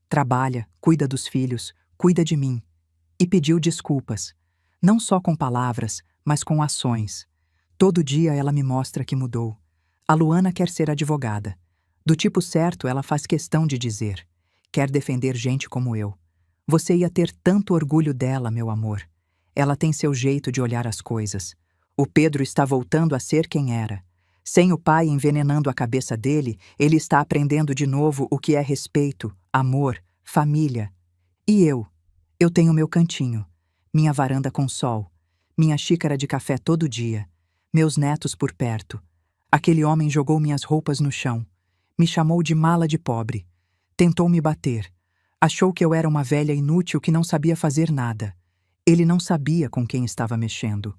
Trabalha, cuida dos filhos, cuida de mim. E pediu desculpas. Não só com palavras, mas com ações. Todo dia ela me mostra que mudou. A Luana quer ser advogada. Do tipo certo, ela faz questão de dizer. Quer defender gente como eu. Você ia ter tanto orgulho dela, meu amor. Ela tem seu jeito de olhar as coisas. O Pedro está voltando a ser quem era. Sem o pai envenenando a cabeça dele, ele está aprendendo de novo o que é respeito, amor, família. E eu tenho meu cantinho, minha varanda com sol, minha xícara de café todo dia, meus netos por perto. Aquele homem jogou minhas roupas no chão, me chamou de mala de pobre, tentou me bater, achou que eu era uma velha inútil que não sabia fazer nada. Ele não sabia com quem estava mexendo.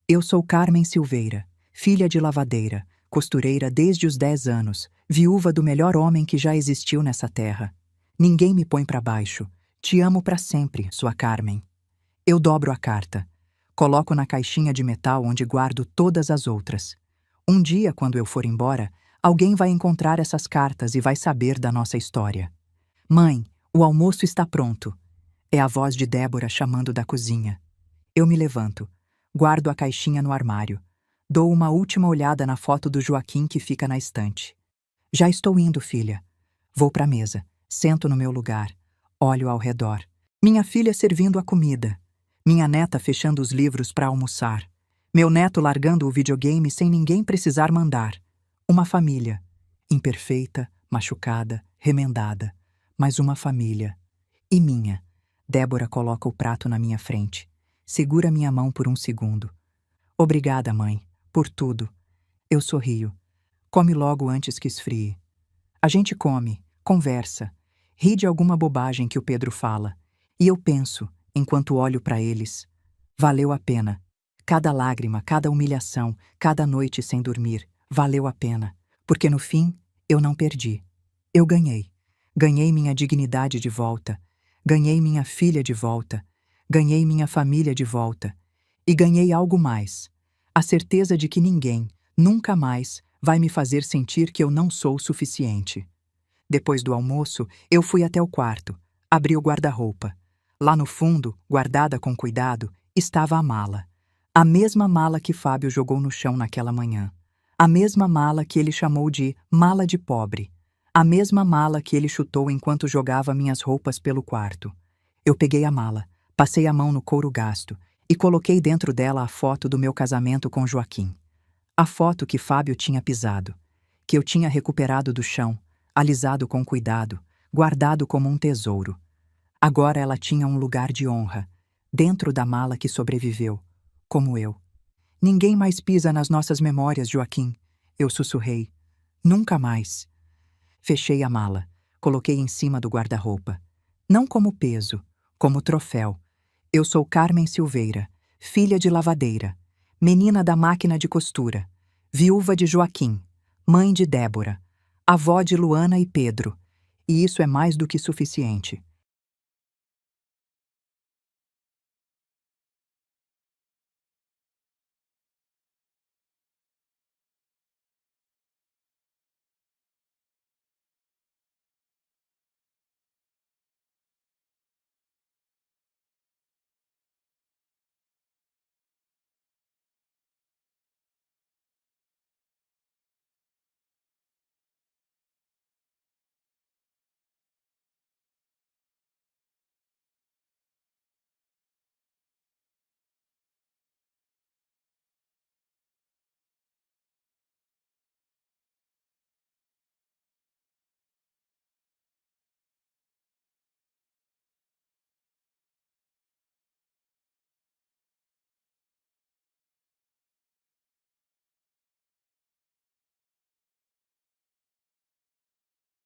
Eu sou Carmen Silveira, filha de lavadeira, costureira desde os 10 anos, viúva do melhor homem que já existiu nessa terra. Ninguém me põe para baixo. Te amo para sempre, sua Carmen. Eu dobro a carta. Coloco na caixinha de metal onde guardo todas as outras. Um dia, quando eu for embora, alguém vai encontrar essas cartas e vai saber da nossa história. Mãe, o almoço está pronto. É a voz de Débora chamando da cozinha. Eu me levanto. Guardo a caixinha no armário. Dou uma última olhada na foto do Joaquim que fica na estante. Já estou indo, filha. Vou para a mesa. Sento no meu lugar. Olho ao redor. Minha filha servindo a comida. Minha neta fechando os livros para almoçar. Meu neto largando o videogame sem ninguém precisar mandar. Uma família. Imperfeita, machucada, remendada. Mas uma família. E minha. Débora coloca o prato na minha frente. Segura minha mão por um segundo. Obrigada, mãe, por tudo. Eu sorrio. Come logo antes que esfrie. A gente come, conversa, ri de alguma bobagem que o Pedro fala. E eu penso, enquanto olho para eles, valeu a pena. Cada lágrima, cada humilhação, cada noite sem dormir, valeu a pena. Porque no fim, eu não perdi. Eu ganhei. Ganhei minha dignidade de volta. Ganhei minha filha de volta. Ganhei minha família de volta. E ganhei algo mais. A certeza de que ninguém, nunca mais, vai me fazer sentir que eu não sou o suficiente. Depois do almoço, eu fui até o quarto, abri o guarda-roupa. Lá no fundo, guardada com cuidado, estava a mala. A mesma mala que Fábio jogou no chão naquela manhã. A mesma mala que ele chamou de mala de pobre. A mesma mala que ele chutou enquanto jogava minhas roupas pelo quarto. Eu peguei a mala, passei a mão no couro gasto e coloquei dentro dela a foto do meu casamento com Joaquim. A foto que Fábio tinha pisado, que eu tinha recuperado do chão, alisado com cuidado, guardado como um tesouro. Agora ela tinha um lugar de honra, dentro da mala que sobreviveu, como eu. Ninguém mais pisa nas nossas memórias, Joaquim, eu sussurrei. Nunca mais. Fechei a mala, coloquei em cima do guarda-roupa. Não como peso, como troféu. Eu sou Carmen Silveira, filha de lavadeira, menina da máquina de costura, viúva de Joaquim, mãe de Débora, avó de Luana e Pedro. E isso é mais do que suficiente.